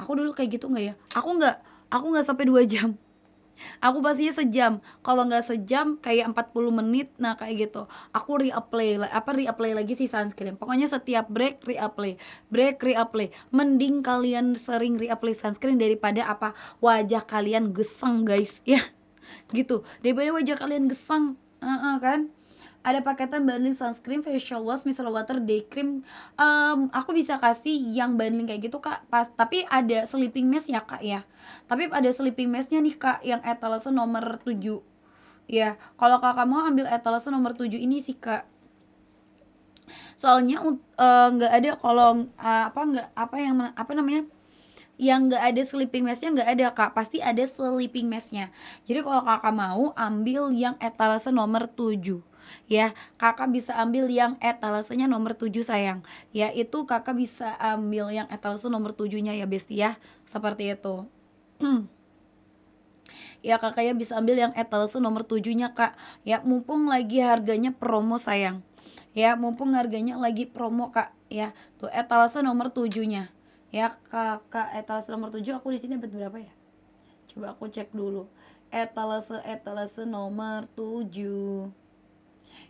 Aku dulu kayak gitu nggak ya? Aku nggak sampai 2 jam. Aku pastinya sejam, kalau nggak sejam kayak 40 menit, nah kayak gitu. Aku reapply lagi si sunscreen. Pokoknya setiap break reapply. Mending kalian sering reapply sunscreen daripada apa wajah kalian gesang guys, ya gitu. Daripada wajah kalian gesang, kan. Ada paketan bundling sunscreen, facial wash, micellar water, day cream. Aku bisa kasih yang bundling kayak gitu kak, tapi ada sleeping mask ya kak ya. Tapi ada sleeping masknya nih kak, yang etalase nomor 7 ya. Kalau kakak mau ambil etalase nomor 7 ini sih kak. Soalnya nggak ada kalau apa namanya, yang nggak ada sleeping masknya nggak ada kak, pasti ada sleeping masknya. Jadi kalau kakak mau ambil yang etalase nomor 7 ya, kakak bisa ambil yang etalasenya nomor 7 sayang ya. Itu kakak bisa ambil yang etalase nomor 7-nya ya besti ya, seperti itu. Ya kakak ya bisa ambil yang etalase nomor 7-nya kak ya, mumpung lagi harganya promo sayang ya, mumpung harganya lagi promo kak ya. Tuh etalase nomor 7-nya ya kakak, etalase nomor 7 aku di sini dapat berapa ya, coba aku cek dulu. Etalase nomor 7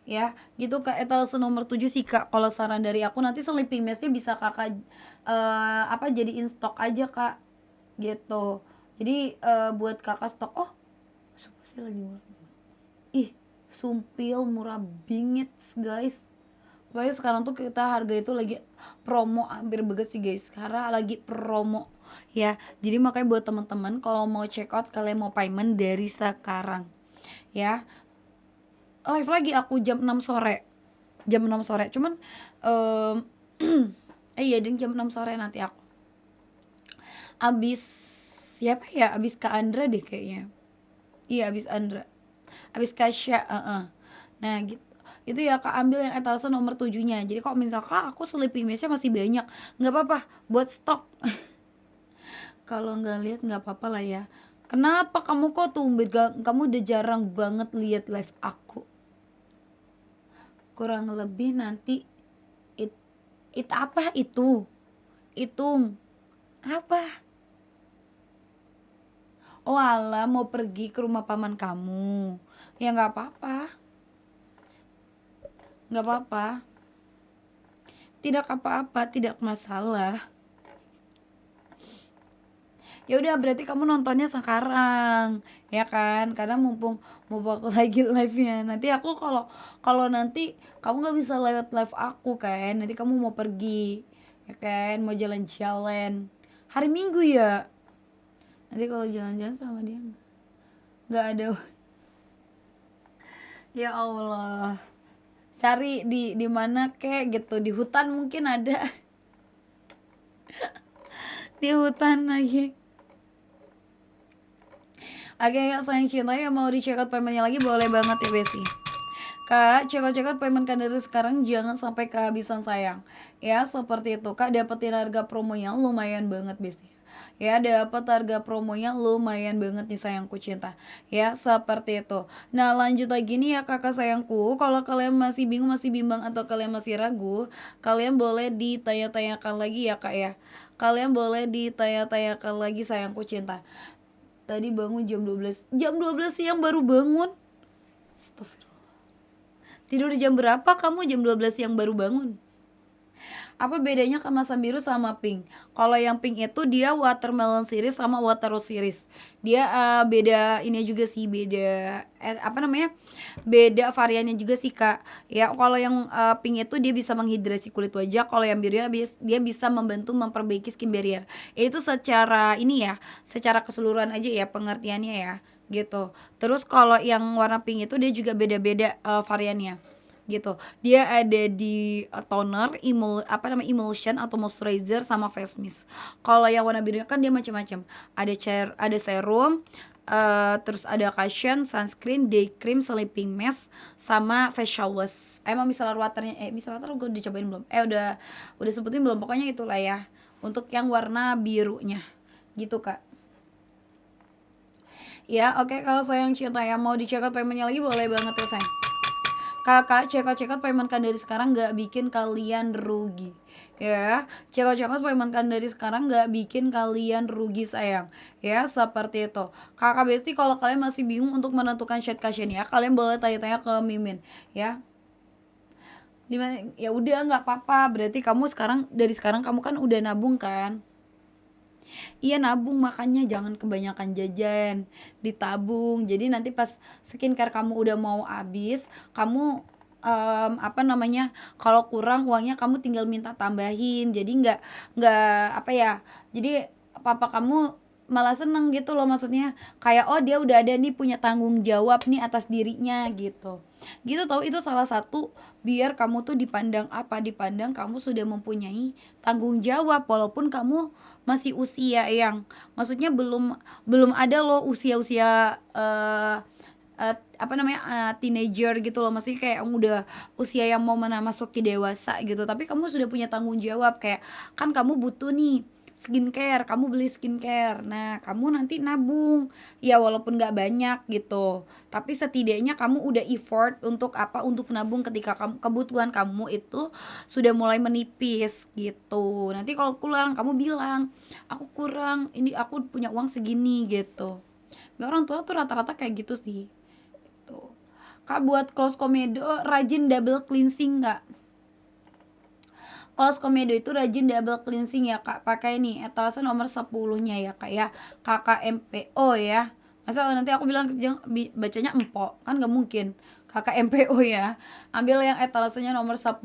ya gitu kak. Etalase nomor 7 sih kak, kalau saran dari aku nanti sleeping masknya bisa kakak jadiin stok aja kak gitu. Jadi buat kakak stok. Oh sumpah sih lagi murah banget, ih sumpil murah bingit guys. Pokoknya sekarang tuh kita harga itu lagi promo hampir banget sih guys, karena lagi promo ya. Jadi makanya buat teman-teman kalau mau check out, kalian mau payment dari sekarang ya. Live lagi aku jam 6 sore, cuman iya ding jam 6 sore nanti aku abis siapa ya, abis Kak Andra deh kayaknya. Iya abis Andra, abis Kasya. Nah gitu, itu ya kak, ambil yang etalase nomor 7-nya. Jadi kalau misalkan aku sleeping masknya masih banyak, nggak apa-apa buat stok. Kalau nggak lihat nggak apa-apa lah ya. Kenapa kamu kok tumben, kamu udah jarang banget lihat live aku. Kurang lebih nanti it apa itu, hitung apa. Oh alah, mau pergi ke rumah paman kamu ya, nggak apa-apa, nggak apa-apa, tidak apa-apa, tidak masalah. Ya udah berarti kamu nontonnya sekarang ya kan, karena mumpung aku lagi live nya. Nanti aku kalau nanti kamu nggak bisa lewat live aku kan, nanti kamu mau pergi ya kan, mau jalan-jalan hari Minggu ya. Nanti kalau jalan-jalan sama dia nggak ada. Ya Allah, cari di mana kek gitu, di hutan mungkin ada. Di hutan lagi. Oke kak sayang cinta, yang mau di check out paymentnya lagi boleh banget ya besti. Kak, check out payment kan dari sekarang, jangan sampai kehabisan sayang. Ya seperti itu kak, dapetin harga promonya lumayan banget besti. Ya dapat harga promonya lumayan banget nih sayangku cinta. Ya seperti itu. Nah lanjut lagi nih ya kakak sayangku, kalau kalian masih bingung, masih bimbang, atau kalian masih ragu, kalian boleh ditanya-tanyakan lagi ya kak ya. Kalian boleh ditanya-tanyakan lagi sayangku cinta. Tadi bangun jam 12 siang baru bangun. Astagfirullah. Tidur jam berapa kamu jam 12 siang baru bangun? Apa bedanya kemasan biru sama pink? Kalau yang pink itu dia watermelon series sama water rose series. Dia beda ini juga sih, beda beda variannya juga sih kak. Ya kalau yang pink itu dia bisa menghidrasi kulit wajah. Kalau yang biru dia bisa membantu memperbaiki skin barrier. Itu secara ini ya, secara keseluruhan aja ya pengertiannya ya gitu. Terus kalau yang warna pink itu dia juga beda-beda variannya gitu. Dia ada di toner, emulsion atau moisturizer sama face mist. Kalau yang warna birunya kan dia macam-macam. Ada serum, terus ada cushion, sunscreen, day cream, sleeping mask, sama facial wash. Emang micellar waternya, micellar water gue udah cobain belum? Udah sebutin belum? Pokoknya itulah ya. Untuk yang warna birunya, gitu kak. Ya oke, kalau sayang cinta ya mau di check out paymentnya lagi boleh banget ya sayang. Kakak cekot-cekot payment kan dari sekarang nggak bikin kalian rugi ya. Cekot-cekot payment kan dari sekarang nggak bikin kalian rugi sayang ya, seperti itu. Kakak Besti, kalau kalian masih bingung untuk menentukan shade cushion ya, kalian boleh tanya-tanya ke Mimin ya. Dimana ya udah nggak apa-apa, berarti kamu sekarang, dari sekarang kamu kan udah nabung kan. Iya nabung, makanya jangan kebanyakan jajan, ditabung. Jadi nanti pas skincare kamu udah mau habis, kamu apa namanya, kalau kurang uangnya kamu tinggal minta tambahin. Jadi nggak apa ya. Jadi papa kamu malah seneng gitu loh, maksudnya kayak oh dia udah ada nih, punya tanggung jawab nih atas dirinya gitu. Gitu tau, itu salah satu biar kamu tuh dipandang apa, dipandang kamu sudah mempunyai tanggung jawab walaupun kamu masih usia yang maksudnya belum belum ada loh usia-usia apa namanya, teenager gitu loh, maksudnya kayak kamu udah usia yang mau memasuki dewasa gitu, tapi kamu sudah punya tanggung jawab, kayak kan kamu butuh nih skincare, kamu beli skincare, nah kamu nanti nabung ya walaupun nggak banyak gitu, tapi setidaknya kamu udah effort untuk apa, untuk nabung ketika kamu, kebutuhan kamu itu sudah mulai menipis gitu. Nanti kalau kurang kamu bilang aku kurang ini, aku punya uang segini gitu. Ya, orang tua tuh rata-rata kayak gitu sih tuh. Kak, buat close komedo rajin double cleansing nggak? Close komedo itu rajin double cleansing ya kak, pakai nih etalase nomor 10-nya ya kak ya, KKMPO ya. Masa nanti aku bilang bacanya empok, kan nggak mungkin. KKMPO ya, ambil yang etalasenya nomor 10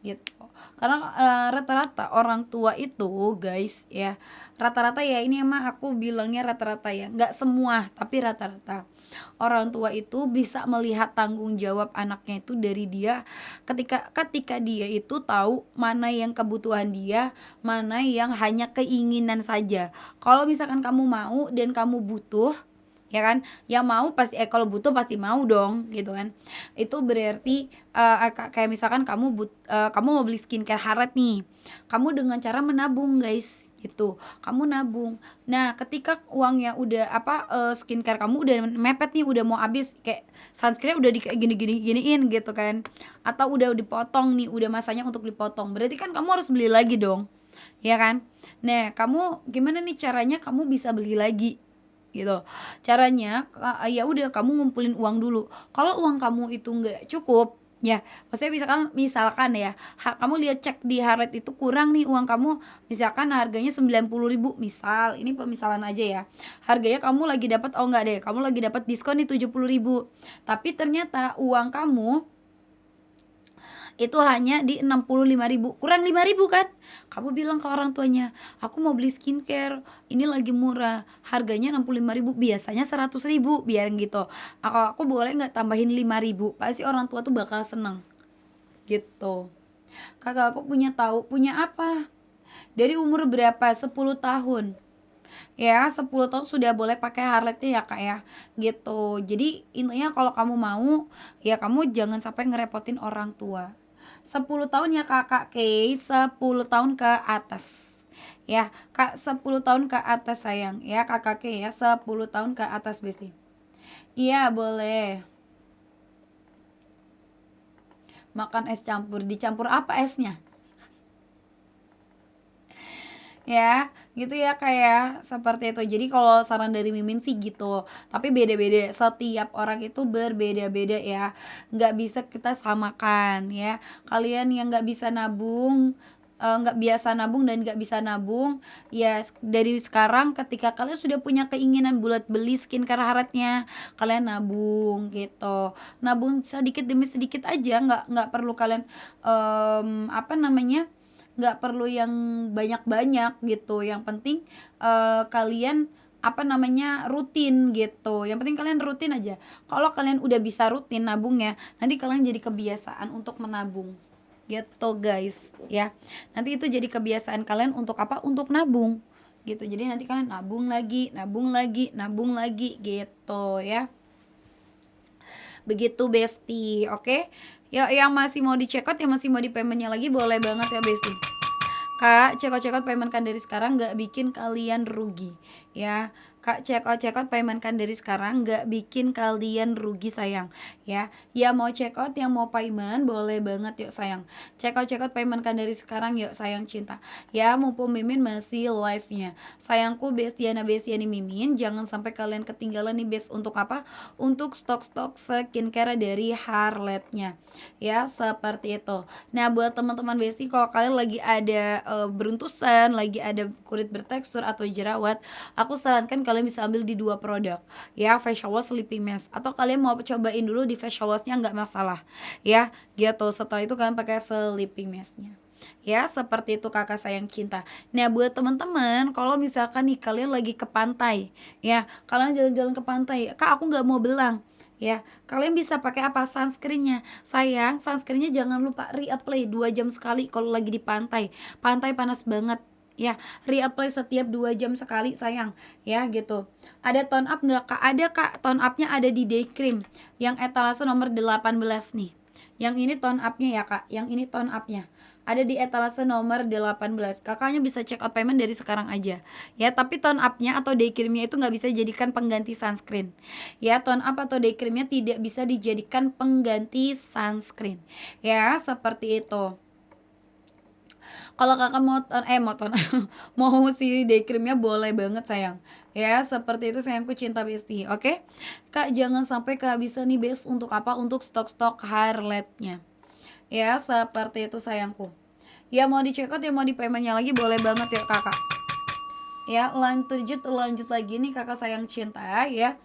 gitu. Karena rata-rata orang tua itu guys ya, rata-rata ya, ini emang aku bilangnya rata-rata ya, nggak semua tapi rata-rata orang tua itu bisa melihat tanggung jawab anaknya itu dari dia, ketika dia itu tahu mana yang kebutuhan dia, mana yang hanya keinginan saja. Kalau misalkan kamu mau dan kamu butuh ya kan, yang mau pasti kalau butuh pasti mau dong gitu kan. Itu berarti kayak misalkan kamu mau beli skincare Haret nih, kamu dengan cara menabung guys gitu, kamu nabung. Nah ketika uangnya udah apa, skincare kamu udah mepet nih, udah mau habis, kayak sunscreen udah di kayak giniin gitu kan, atau udah dipotong nih, udah masanya untuk dipotong, berarti kan kamu harus beli lagi dong ya kan. Nah kamu gimana nih caranya kamu bisa beli lagi gitu. Caranya ya udah kamu ngumpulin uang dulu. Kalau uang kamu itu nggak cukup ya, maksudnya misalkan ya, kamu lihat cek di Harlet itu kurang nih uang kamu, misalkan harganya 90.000 misal, ini pemisalan aja ya, harganya kamu lagi dapat, oh enggak deh, kamu lagi dapat diskon nih 70.000, tapi ternyata uang kamu itu hanya di 65.000, kurang 5.000 kan. Kamu bilang ke orang tuanya, aku mau beli skincare, ini lagi murah, harganya 65.000, biasanya 100.000, biar gitu, aku boleh nggak tambahin 5.000? Pasti orang tua tuh bakal seneng gitu. Kakak aku punya apa, dari umur berapa? 10 tahun ya, 10 tahun sudah boleh pakai Harley ya kak ya gitu. Jadi intinya kalau kamu mau ya, kamu jangan sampai ngerepotin orang tua. 10 tahun ya kakak Kay, 10 tahun ke atas ya kak, 10 tahun ke atas sayang ya kakak Kay ya, 10 tahun ke atas Besti. Iya boleh. Makan es campur, dicampur apa esnya ya gitu ya, kayak seperti itu. Jadi kalau saran dari Mimin sih gitu, tapi beda-beda, setiap orang itu berbeda-beda ya, nggak bisa kita samakan ya. Kalian yang nggak bisa nabung, nggak biasa nabung dan nggak bisa nabung ya, dari sekarang ketika kalian sudah punya keinginan buat beli skincare Haretnya, kalian nabung gitu, nabung sedikit demi sedikit aja, nggak perlu kalian apa namanya, nggak perlu yang banyak-banyak gitu, yang penting kalian apa namanya, rutin gitu, yang penting kalian rutin aja. Kalau kalian udah bisa rutin nabungnya, nanti kalian jadi kebiasaan untuk menabung gitu guys ya. Nanti itu jadi kebiasaan kalian untuk apa, untuk nabung gitu. Jadi nanti kalian nabung lagi, nabung lagi, nabung lagi gitu ya, begitu Besti. Oke ya, yang masih mau dicekot, yang masih mau di paymentnya lagi, boleh banget ya Besti. Kak, cekot-cekot payment kan dari sekarang nggak bikin kalian rugi ya. Kak, check out payment kan dari sekarang nggak bikin kalian rugi sayang, ya. Ya mau check out yang mau payment boleh banget yuk sayang. Check out payment kan dari sekarang yuk sayang cinta. Ya mumpung Mimin masih live-nya. Sayangku bestiana Mimin, jangan sampai kalian ketinggalan nih best untuk apa? Untuk stok-stok skincare dari Harlotnya. Ya, seperti itu. Nah, buat teman-teman besti kalau kalian lagi ada beruntusan, lagi ada kulit bertekstur atau jerawat, aku sarankan kalian bisa ambil di dua produk, ya, facial wash, sleeping mask, atau kalian mau cobain dulu di facial washnya nggak masalah, ya, gitu. Setelah itu kalian pakai sleeping masknya. Ya, seperti itu kakak sayang cinta. Nah, buat teman-teman, kalau misalkan nih kalian lagi ke pantai, ya, kalian jalan-jalan ke pantai, kak aku nggak mau belang, ya, kalian bisa pakai apa? Sunscreennya. Sayang, sunscreennya jangan lupa reapply 2 jam sekali kalau lagi di pantai. Pantai panas banget. Ya, reapply setiap 2 jam sekali sayang. Ya, gitu. Ada tone up nggak kak? Ada kak, tone upnya ada di day cream. Yang etalase nomor 18 nih. Yang ini tone upnya ya kak. Yang ini tone upnya ada di etalase nomor 18. Kakaknya bisa check out payment dari sekarang aja. Ya, tapi tone up-nya atau day cream-nya itu nggak bisa dijadikan pengganti sunscreen. Ya, tone up atau day cream-nya tidak bisa dijadikan pengganti sunscreen. Ya, seperti itu. Kalau kakak mau mau si day creamnya boleh banget sayang. Ya, seperti itu sayangku cinta besti. Oke, kak jangan sampai kehabisan nih best untuk apa? Untuk stok-stok Harlotnya. Ya, seperti itu sayangku. Ya mau di check out ya mau di paymentnya lagi boleh banget ya kakak. Ya, lanjut lagi nih kakak sayang cinta ya.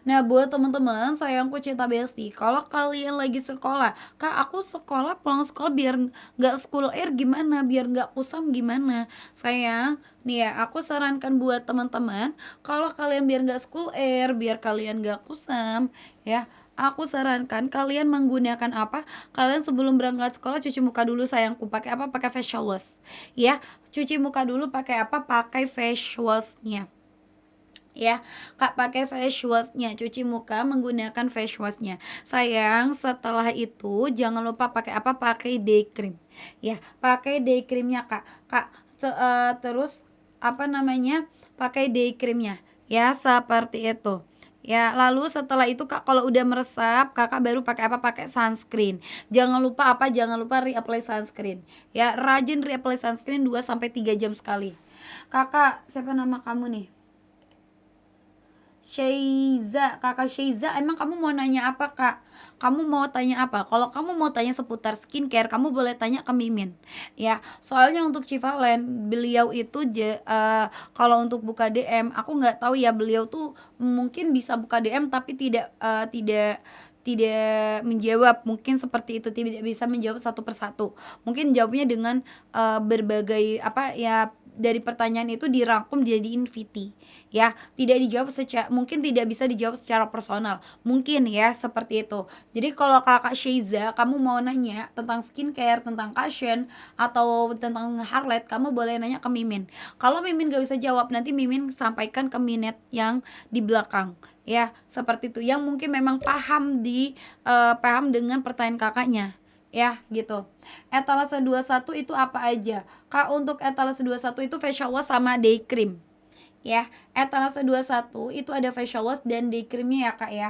Nah, buat teman-teman sayangku cinta besti, kalau kalian lagi sekolah, kak aku sekolah pulang sekolah biar nggak school air gimana, biar nggak kusam gimana, sayang. Nih ya, aku sarankan buat teman-teman, kalau kalian biar nggak school air, biar kalian nggak kusam, ya, aku sarankan kalian menggunakan apa? Kalian sebelum berangkat sekolah cuci muka dulu sayangku. Pakai apa? Pakai facial wash. Ya, cuci muka dulu pakai apa? Pakai face washnya. Ya, kak pakai face washnya, cuci muka menggunakan face washnya. Sayang, setelah itu jangan lupa pakai apa? Pakai day cream. Ya, pakai day creamnya kak. Terus apa namanya? Pakai day creamnya. Ya, seperti itu. Ya, lalu setelah itu kak kalau udah meresap, kakak baru pakai apa? Pakai sunscreen. Jangan lupa apa? Jangan lupa reapply sunscreen. Ya, rajin reapply sunscreen 2 sampai 3 jam sekali. Kakak, siapa nama kamu nih? Sheiza, kakak Sheiza, emang kamu mau nanya apa kak? Kamu mau tanya apa? Kalau kamu mau tanya seputar skincare, kamu boleh tanya ke Mimin. Ya, soalnya untuk Civalen, beliau itu kalau untuk buka DM, aku nggak tahu ya beliau tuh mungkin bisa buka DM tapi tidak menjawab, mungkin seperti itu, tidak bisa menjawab satu persatu. Mungkin jawabnya dengan berbagai apa ya, dari pertanyaan itu dirangkum jadiin VT, ya, tidak dijawab mungkin tidak bisa dijawab secara personal, mungkin ya seperti itu. Jadi kalau kakak Sheiza kamu mau nanya tentang skincare, tentang cushion atau tentang Harlot, kamu boleh nanya ke Mimin. Kalau Mimin gak bisa jawab, nanti Mimin sampaikan ke Minet yang di belakang, ya, seperti itu, yang mungkin memang paham dengan pertanyaan kakaknya, ya, gitu. Etalase 21 itu apa aja? Kak, untuk etalase 21 itu facial wash sama day cream. Ya, etalase 21 itu ada facial wash dan day creamnya ya kak ya.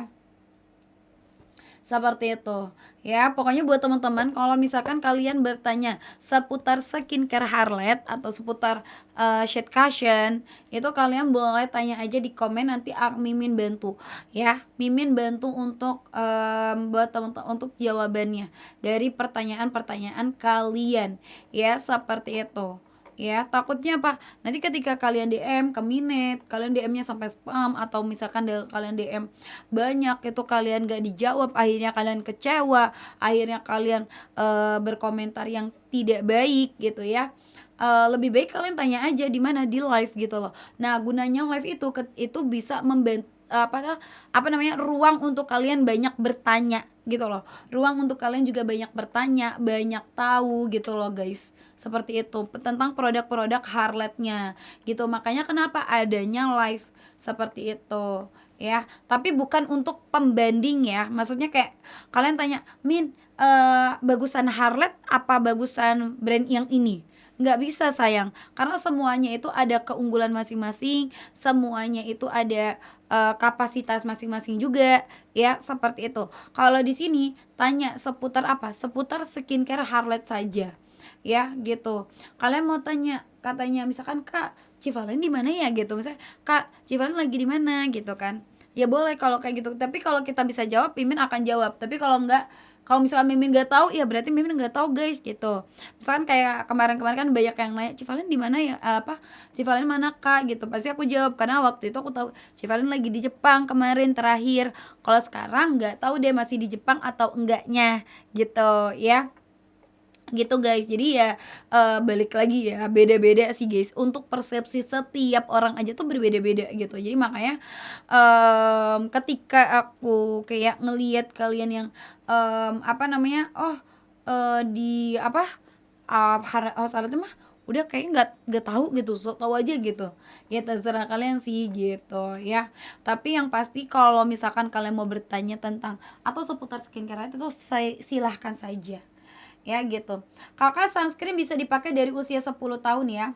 Seperti itu. Ya, pokoknya buat teman-teman kalau misalkan kalian bertanya seputar skincare Harlot atau seputar shade cushion, itu kalian boleh tanya aja di komen, nanti Mimin bantu. Ya, Mimin bantu untuk buat teman-teman untuk jawabannya dari pertanyaan-pertanyaan kalian. Ya, seperti itu. Ya, takutnya apa? Nanti ketika kalian DM ke Minet, kalian DM-nya sampai spam, atau misalkan kalian DM banyak itu kalian gak dijawab, akhirnya kalian kecewa, akhirnya kalian berkomentar yang tidak baik gitu ya. Lebih baik kalian tanya aja di mana, di live gitu loh. Nah, gunanya live itu bisa membantu apa namanya, ruang untuk kalian banyak bertanya gitu loh. Ruang untuk kalian juga banyak bertanya, banyak tahu gitu loh guys. Seperti itu tentang produk-produk Harlotnya gitu. Makanya kenapa adanya live seperti itu ya, tapi bukan untuk pembanding ya. Maksudnya kayak kalian tanya, Min, bagusan Harlot apa bagusan brand yang ini? Nggak bisa sayang, karena semuanya itu ada keunggulan masing-masing, semuanya itu ada kapasitas masing-masing juga, ya seperti itu. Kalau di sini tanya seputar apa? Seputar skincare Harlot saja, ya gitu. Kalian mau tanya, katanya misalkan Kak Civalen di mana ya gitu, misalnya Kak Civalen lagi di mana gitu kan, ya boleh kalau kayak gitu. Tapi kalau kita bisa jawab, Mimin akan jawab. Tapi kalau enggak, kalau misalnya Mimin nggak tahu, ya berarti Mimin nggak tahu guys gitu. Misalkan kayak kemarin-kemarin kan banyak yang nanya Civalen di mana ya, apa Civalen mana Kak gitu, pasti aku jawab karena waktu itu aku tahu Civalen lagi di Jepang kemarin terakhir. Kalau sekarang nggak tahu deh masih di Jepang atau enggaknya gitu ya, gitu guys. Jadi ya balik lagi ya, beda-beda sih guys, untuk persepsi setiap orang aja tuh berbeda-beda gitu. Jadi makanya ketika aku kayak ngelihat kalian yang apa namanya, oh di apa Salatnya mah udah kayak nggak tahu gitu, so tahu aja gitu, ya terserah kalian sih gitu ya. Tapi yang pasti kalau misalkan kalian mau bertanya tentang atau seputar skincare itu silahkan saja ya gitu. Kakak, sunscreen bisa dipakai dari usia 10 tahun ya?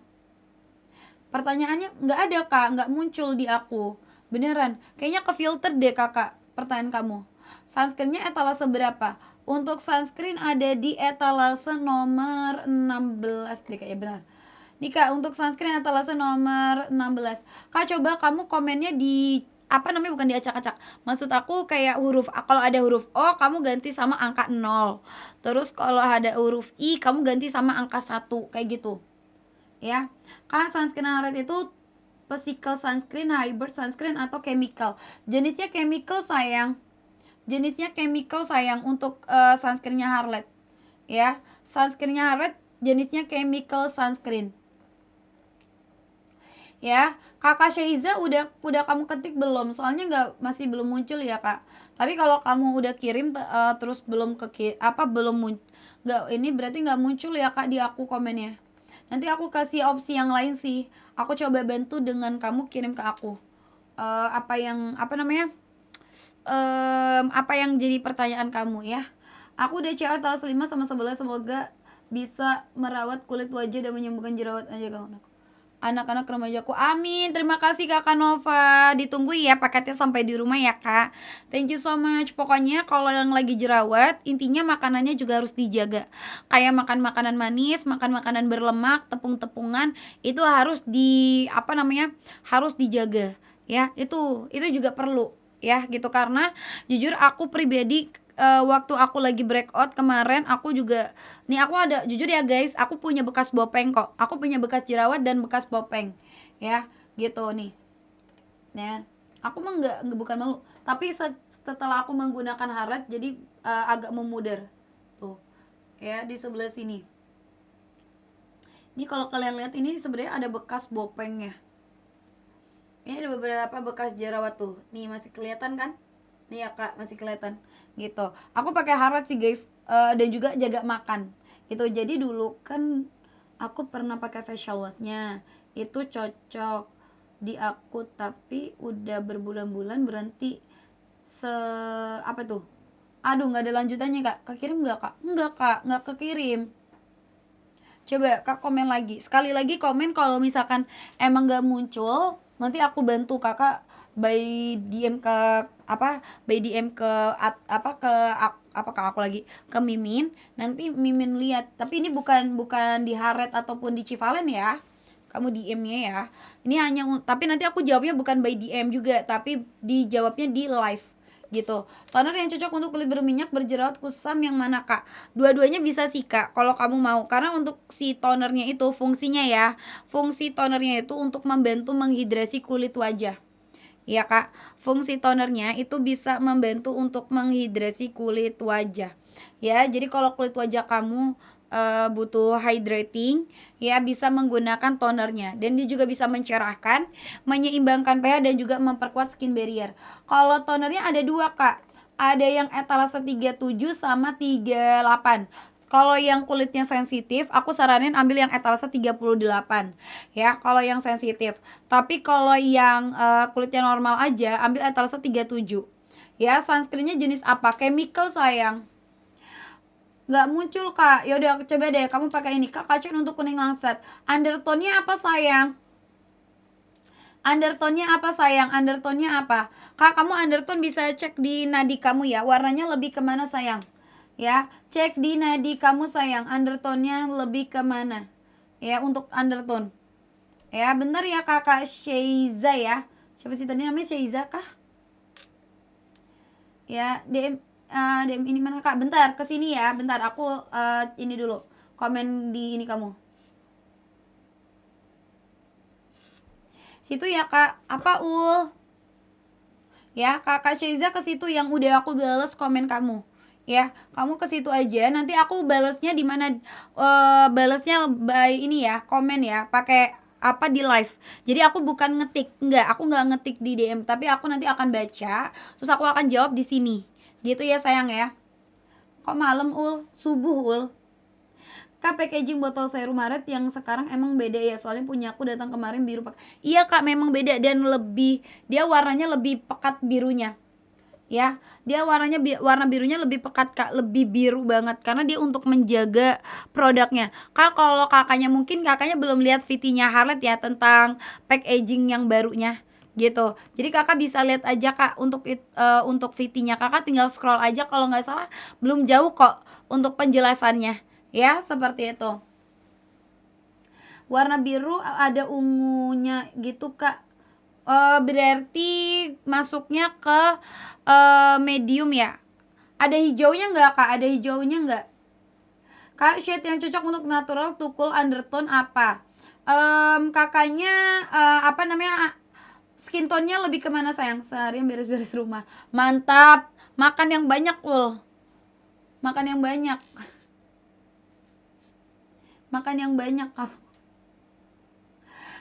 Pertanyaannya nggak ada kak, nggak muncul di aku. Beneran, kayaknya ke filter deh kakak pertanyaan kamu. Sunscreennya etalase berapa? Untuk sunscreen ada di etalase nomor 16 deh kayaknya, benar. Nih kak, untuk sunscreen etalase nomor 16. Kak coba kamu komennya di apa namanya, bukan diacak-acak. Maksud aku kayak huruf A, kalau ada huruf O kamu ganti sama angka 0. Terus kalau ada huruf I kamu ganti sama angka 1 kayak gitu. Ya. Kak, sunscreen Harriet itu physical sunscreen, hybrid sunscreen atau chemical? Jenisnya chemical sayang. Jenisnya chemical sayang untuk sunscreennya Harriet. Ya, sunscreennya Harriet jenisnya chemical sunscreen. Ya, kakak Sheiza udah kamu ketik belum? Soalnya masih belum muncul ya kak. Tapi kalau kamu udah kirim terus belum nggak, ini berarti nggak muncul ya kak di aku komennya. Nanti aku kasih opsi yang lain sih. Aku coba bantu dengan kamu kirim ke aku apa yang apa namanya, apa yang jadi pertanyaan kamu ya. Aku udah cewek tahun 5 sama 11, semoga bisa merawat kulit wajah dan menyembuhkan jerawat aja kamu. Anak-anak remajaku, amin. Terima kasih kakak Nova, ditunggu ya paketnya sampai di rumah ya kak. Thank you so much. Pokoknya kalau yang lagi jerawat, intinya makanannya juga harus dijaga. Kayak makan makanan manis, makan makanan berlemak, tepung-tepungan, itu harus apa namanya, harus dijaga ya. Itu juga perlu ya gitu. Karena jujur aku pribadi waktu aku lagi breakout kemarin, aku juga nih, aku ada jujur ya guys, aku punya bekas bopeng kok. Aku punya bekas jerawat dan bekas bopeng ya gitu nih ya. Aku mah nggak bukan malu, tapi setelah aku menggunakan Harriet jadi agak memudar tuh ya di sebelah sini. Ini kalau kalian lihat, ini sebenarnya ada bekas bopengnya. Ini ada beberapa bekas jerawat tuh, nih masih kelihatan kan? Nih ya kak, masih kelihatan gitu. Aku pakai Harriet sih guys, dan juga jaga makan itu. Jadi dulu kan aku pernah pakai facial washnya, itu cocok di aku, tapi udah berbulan-bulan berhenti. Apa tuh, aduh nggak ada lanjutannya kak. Kekirim nggak kak? Nggak kak, nggak kekirim. Coba kak komen lagi, sekali lagi komen kalau misalkan emang nggak muncul, nanti aku bantu kakak by DM ke apa, by DM ke apa kak aku lagi ke Mimin, nanti Mimin lihat. Tapi ini bukan di Harriet ataupun di Civalen ya, kamu DM-nya ya. Ini hanya tapi nanti aku jawabnya bukan by DM juga, tapi dijawabnya di live gitu. Toner yang cocok untuk kulit berminyak, berjerawat, kusam yang mana kak? Dua-duanya bisa sih kak kalau kamu mau. Karena untuk si tonernya itu fungsinya ya, fungsi tonernya itu untuk membantu menghidrasi kulit wajah ya kak. Fungsi tonernya itu bisa membantu untuk menghidrasi kulit wajah ya. Jadi kalau kulit wajah kamu butuh hydrating ya, bisa menggunakan tonernya, dan dia juga bisa mencerahkan, menyeimbangkan pH, dan juga memperkuat skin barrier. Kalau tonernya ada dua kak, ada yang etalase 37 sama 38. Kalau yang kulitnya sensitif, aku saranin ambil yang etalase 38 ya, kalau yang sensitif. Tapi kalau yang kulitnya normal aja, ambil etalase 37 ya. Sunscreennya jenis apa? Chemical sayang. Nggak muncul kak. Yaudah coba deh kamu pakai ini kak. Kacau untuk kuning langsat. Undertone-nya apa sayang? Undertone-nya apa sayang? Undertone-nya apa? Kak, kamu undertone bisa cek di nadi kamu ya. Warnanya lebih kemana sayang? Ya, cek di nadi kamu sayang. Undertone-nya lebih kemana? Ya, untuk undertone. Ya, bentar ya kakak Sheiza ya. Siapa sih tadi namanya Sheiza kah? Ya, DM ini mana kak? Bentar, kesini ya. Bentar, aku ini dulu. Komen di ini kamu. Situ ya kak. Apa ul? Ya, kakak Sheiza ke situ yang udah aku bales komen kamu. Ya, kamu ke situ aja. Nanti aku balesnya di mana? Balesnya by ini ya, komen ya. Pakai apa di live. Jadi aku bukan ngetik, aku nggak ngetik di DM, tapi aku nanti akan baca, terus aku akan jawab di sini. Gitu ya sayang ya. Kok malam ul? Subuh ul. Kak, packaging botol serum Maret yang sekarang emang beda ya, soalnya punya aku datang kemarin biru pakai. Iya kak, memang beda dan lebih, dia warnanya lebih pekat birunya. Ya, dia warna birunya lebih pekat kak, lebih biru banget karena dia untuk menjaga produknya. Kak, kalau kakaknya mungkin kakaknya belum lihat VT-nya Harlet ya tentang packaging yang barunya gitu. Jadi kakak bisa lihat aja kak untuk VT-nya, kakak tinggal scroll aja kalau nggak salah belum jauh kok untuk penjelasannya ya, seperti itu. Warna biru ada ungunya gitu kak. Berarti masuknya ke medium ya. Ada hijaunya nggak kak? Ada hijaunya nggak? Kak, shade yang cocok untuk natural to cool undertone apa? Kakaknya apa namanya, skin tone-nya lebih kemana sayang? Seharian beres-beres rumah. Mantap. Makan yang banyak ul. Makan yang banyak. Makan yang banyak kamu.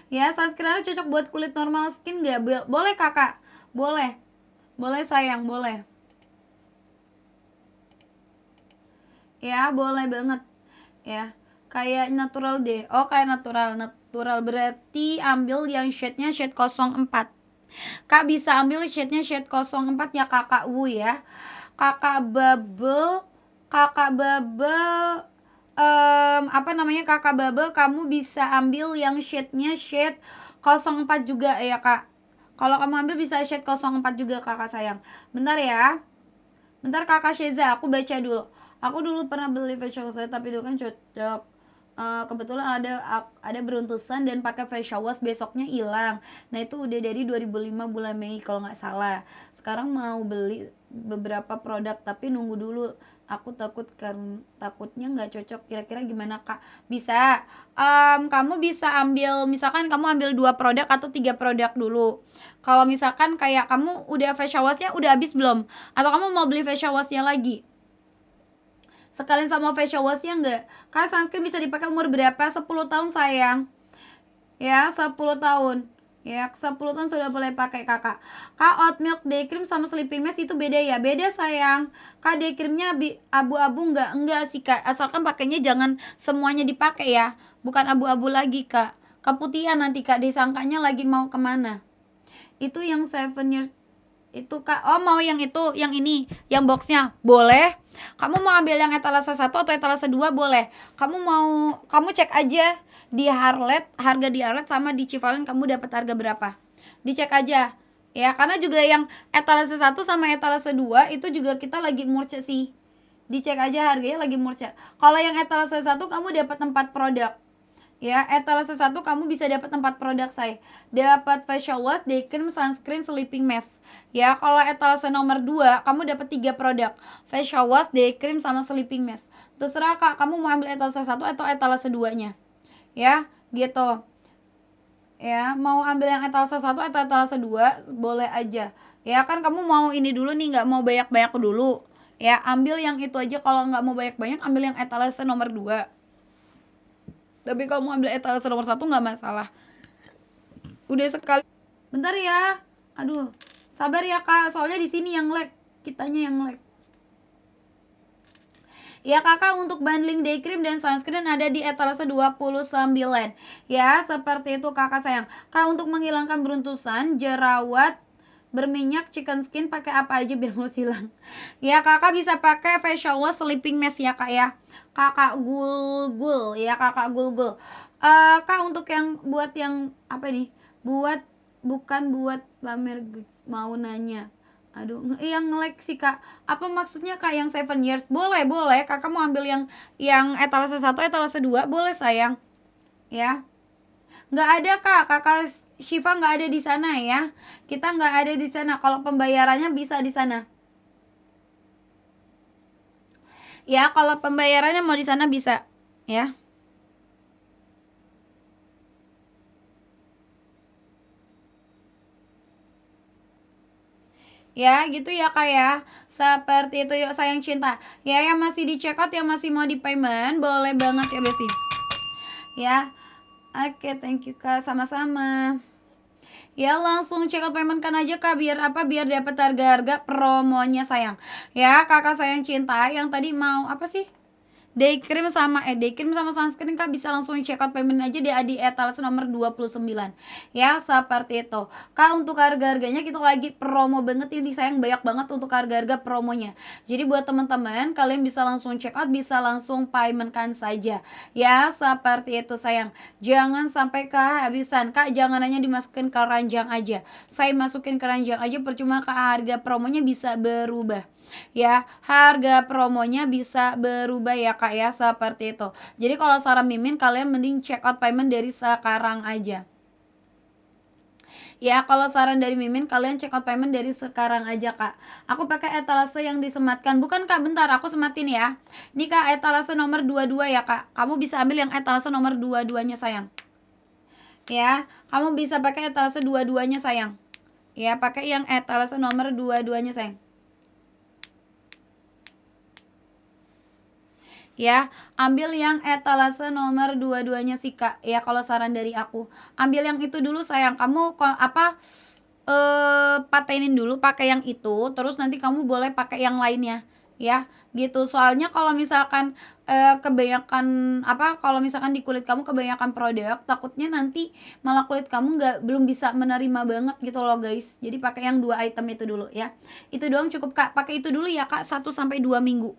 Ya, sunscreen cocok buat kulit normal skin nggak? Boleh kakak. Boleh. Boleh sayang, boleh. Ya, boleh banget. Ya, kayak natural deh. Oh, kayak natural berarti ambil yang shade-nya shade 04. Kak bisa ambil shade-nya shade 04 ya kakak Wu ya. Kakak Bubble apa namanya, kakak Bubble kamu bisa ambil yang shade-nya shade 04 juga ya kak. Kalau kamu ambil bisa shade 04 juga kakak sayang. Bentar ya. Bentar kakak Sheza, aku baca dulu. Aku dulu pernah beli facial wash tapi dulu kan cocok. Kebetulan ada beruntusan dan pakai facial wash besoknya hilang. Nah itu udah dari 2005 bulan Mei kalau nggak salah. Sekarang mau beli beberapa produk tapi nunggu dulu. Aku takutnya nggak cocok. Kira-kira gimana kak? Bisa. Kamu bisa ambil, misalkan kamu ambil 2 produk atau 3 produk dulu. Kalau misalkan kayak kamu udah facial washnya udah habis belum? Atau kamu mau beli facial washnya lagi? Sekalian sama facial washnya enggak? Kak, sunscreen bisa dipakai umur berapa? 10 tahun sayang. Ya, 10 tahun. Ya, 10 tahun sudah boleh pakai kakak. Kak, oat milk day cream sama sleeping mask itu beda ya? Beda sayang. Kak, day creamnya abu-abu enggak? Enggak sih kak, asalkan pakainya jangan semuanya dipakai ya. Bukan abu-abu lagi kak. Keputihan nanti kak, disangkanya lagi mau kemana. Itu yang 7 years itu kak. Oh, mau yang itu, yang ini, yang boxnya boleh. Kamu mau ambil yang etalase 1 atau etalase 2 boleh. Kamu cek aja di Harlet, harga di Harlet sama di Civalen kamu dapat harga berapa, dicek aja ya, karena juga yang etalase 1 sama etalase 2 itu juga kita lagi murce sih, dicek aja harganya lagi murce. Kalau yang etalase 1 kamu dapat 4 produk ya, etalase 1 kamu bisa dapat 4 produk saya. Dapat facial wash, day cream, sunscreen, sleeping mask. Ya, kalau etalase nomor 2 kamu dapat 3 produk. Facial wash, day cream sama sleeping mask. Terserah Kak, kamu mau ambil etalase 1 atau etalase 2-nya. Ya, gitu. Ya, mau ambil yang etalase 1 atau etalase 2 boleh aja. Ya, kan kamu mau ini dulu nih, nggak mau banyak-banyak dulu. Ya, ambil yang itu aja. Kalau nggak mau banyak-banyak, ambil yang etalase nomor 2. Tapi kalau mau ambil etalase nomor 1 nggak masalah. Udah sekali. Bentar ya. Aduh, sabar ya kak. Soalnya di sini yang lag, kitanya yang lag. Ya kakak, untuk bundling day cream dan sunscreen ada di etalase 29. Ya, seperti itu kakak sayang. Kak, untuk menghilangkan beruntusan, jerawat berminyak chicken skin pakai apa aja biar mulus hilang? Ya kakak bisa pakai facial wash sleeping mask ya kak ya. Kakak gul ya, kakak gul. Kak untuk yang buat yang apa nih? Buat bukan buat pamer mau nanya. Aduh, yang nge-lag sih kak. Apa maksudnya kak yang 7 years? Boleh, kakak mau ambil yang etalase 1, etalase 2, boleh sayang. Ya. Nggak ada kak, kakak Shiva nggak ada di sana ya. Kita nggak ada di sana. Kalau pembayarannya bisa di sana. Ya, kalau pembayarannya mau di sana bisa. Ya. Ya, gitu ya kak ya. Seperti itu yuk sayang cinta. Ya, yang masih di check out, yang masih mau di payment, boleh banget ya Besti. Ya. Oke, thank you kak. Sama-sama. Ya langsung check out payment kan aja kak, biar apa, biar dapat harga-harga promonya sayang. Ya kakak sayang cinta yang tadi mau apa sih, day cream sama sunscreen kak, bisa langsung check out payment aja di etalase nomor 29 ya, seperti itu kak. Untuk harga-harganya kita lagi promo banget ini sayang, banyak banget untuk harga-harga promonya. Jadi buat teman-teman kalian bisa langsung check out, bisa langsung payment kan saja ya, seperti itu sayang. Jangan sampai kehabisan kak, jangan hanya dimasukin ke ranjang aja. Saya masukin ke ranjang aja percuma kak, harga promonya bisa berubah ya, harga promonya bisa berubah ya kak ya, seperti itu. Jadi kalau saran Mimin, kalian mending check out payment dari sekarang aja ya. Kalau saran dari Mimin, kalian check out payment dari sekarang aja kak. Aku pakai etalase yang disematkan, bukan kak, bentar aku sematin ya. Ini kak etalase nomor 22 ya kak, kamu bisa ambil yang etalase nomor 22-nya sayang ya. Kamu bisa pakai etalase 22-nya sayang ya, pakai yang etalase nomor 22-nya sayang ya. Ambil yang etalase nomor 22-nya sih kak ya. Kalau saran dari aku, ambil yang itu dulu sayang. Kamu patenin dulu pakai yang itu, terus nanti kamu boleh pakai yang lainnya ya, gitu. Soalnya kalau misalkan kebanyakan kalau misalkan di kulit kamu kebanyakan produk, takutnya nanti malah kulit kamu belum bisa menerima banget gitu loh guys. Jadi pakai yang 2 item itu dulu ya. Itu doang cukup kak, pakai itu dulu ya kak, 1-2 minggu.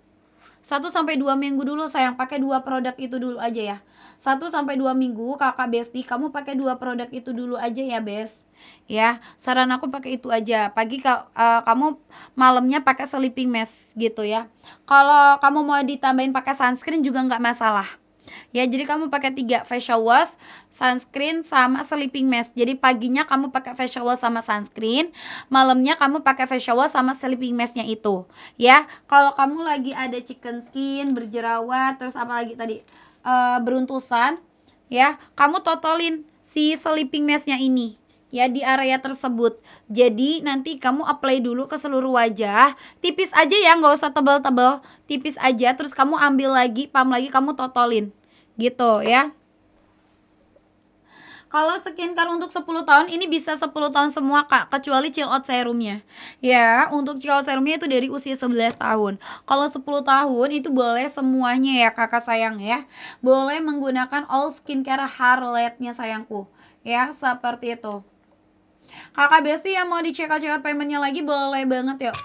1-2 minggu dulu sayang, pakai 2 produk itu dulu aja ya. 1-2 minggu kakak Besti, kamu pakai 2 produk itu dulu aja ya Bes ya. Saran aku pakai itu aja. Pagi kamu malamnya pakai sleeping mask gitu ya. Kalau kamu mau ditambahin pakai sunscreen juga nggak masalah ya. Jadi kamu pakai 3, facial wash, sunscreen, sama sleeping mask. Jadi paginya kamu pakai facial wash sama sunscreen, malamnya kamu pakai facial wash sama sleeping masknya itu ya. Kalau kamu lagi ada chicken skin, berjerawat, terus apa lagi tadi, beruntusan ya, kamu totolin si sleeping masknya ini ya di area tersebut. Jadi nanti kamu apply dulu ke seluruh wajah, tipis aja ya, nggak usah tebal-tebal, tipis aja. Terus kamu ambil lagi, pam lagi, kamu totolin gitu ya. Kalau skincare untuk 10 tahun ini bisa 10 tahun semua kak, kecuali chill out serumnya ya. Untuk chill out serumnya itu dari usia 11 tahun. Kalau 10 tahun itu boleh semuanya ya kakak sayang ya. Boleh menggunakan all skincare Harlette-nya sayangku ya, seperti itu. Kakak Besti yang mau di check out paymentnya lagi boleh banget yuk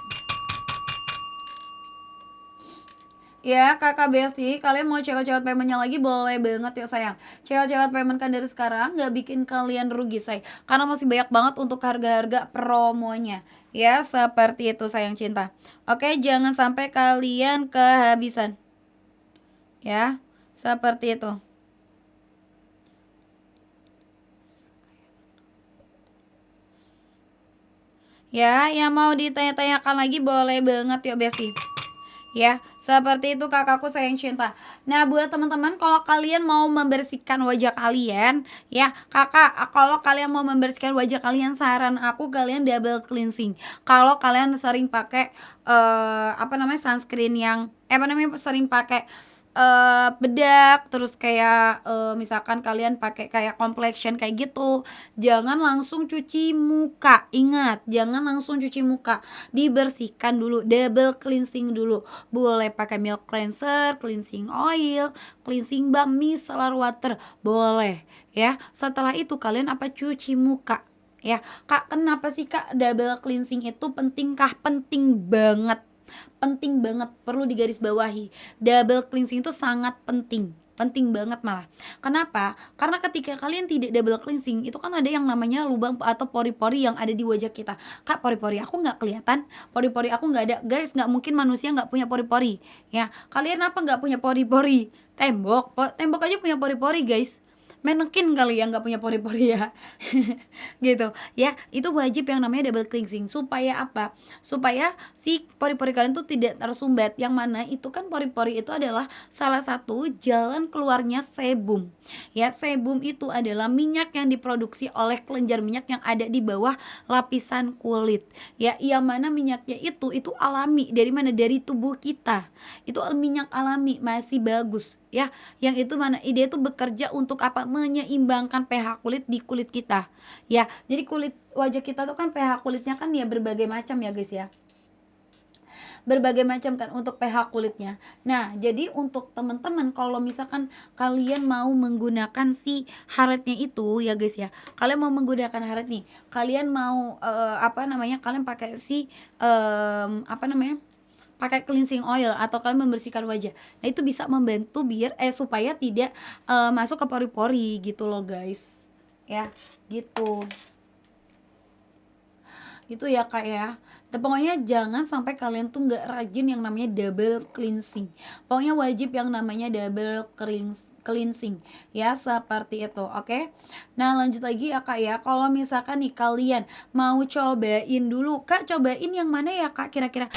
ya. Kakak Besti, kalian mau check out paymentnya lagi boleh banget yuk sayang. Check out payment kan dari sekarang, nggak bikin kalian rugi say, karena masih banyak banget untuk harga-harga promonya ya, seperti itu sayang cinta. Oke, jangan sampai kalian kehabisan ya, seperti itu ya. Yang mau ditanya-tanyakan lagi boleh banget yuk Besti ya, seperti itu kakakku sayang cinta. Nah buat teman-teman, kalau kalian mau membersihkan wajah kalian ya kakak, kalau kalian mau membersihkan wajah kalian, saran aku kalian double cleansing. Kalau kalian sering pakai sunscreen yang sering pakai bedak, terus kayak misalkan kalian pakai kayak complexion kayak gitu, jangan langsung cuci muka. Ingat, jangan langsung cuci muka, dibersihkan dulu, double cleansing dulu. Boleh pakai milk cleanser, cleansing oil, cleansing balm, micellar water, boleh ya. Setelah itu kalian cuci muka ya. Kak, kenapa sih Kak double cleansing itu penting kah? Penting banget, perlu digarisbawahi. Double cleansing itu sangat penting, penting banget malah. Kenapa? Karena ketika kalian tidak double cleansing, itu kan ada yang namanya lubang atau pori-pori yang ada di wajah kita. Kak, pori-pori aku nggak kelihatan, pori-pori aku nggak ada. Guys, nggak mungkin manusia nggak punya pori-pori. Ya, kalian apa nggak punya pori-pori? Tembok aja punya pori-pori guys. Manekin kali ya nggak punya pori-pori ya. Gitu ya, itu wajib yang namanya double cleansing. Supaya apa? Supaya si pori-pori kalian tuh tidak tersumbat, yang mana itu kan pori-pori itu adalah salah satu jalan keluarnya sebum. Ya, sebum itu adalah minyak yang diproduksi oleh kelenjar minyak yang ada di bawah lapisan kulit. Ya, yang mana minyaknya itu alami. Dari mana? Dari tubuh kita. Itu minyak alami, masih bagus ya. Yang itu mana ide itu bekerja untuk apa? Menyeimbangkan pH kulit di kulit kita ya. Jadi kulit wajah kita tuh kan pH kulitnya kan ya berbagai macam ya guys ya, berbagai macam kan untuk pH kulitnya. Nah, jadi untuk teman-teman kalau misalkan kalian mau menggunakan si haretnya itu ya guys ya, kalian mau menggunakan haret nih, kalian mau apa namanya, kalian pakai si apa namanya, pakai cleansing oil atau kalian membersihkan wajah. Nah, itu bisa membantu biar supaya tidak masuk ke pori-pori gitu loh guys. Ya, gitu. Gitu ya Kak ya. Dan pokoknya jangan sampai kalian tuh nggak rajin yang namanya double cleansing. Pokoknya wajib yang namanya double cleansing ya, seperti itu. Oke. Nah, lanjut lagi ya Kak ya. Kalau misalkan nih kalian mau cobain dulu, Kak cobain yang mana ya Kak kira-kira?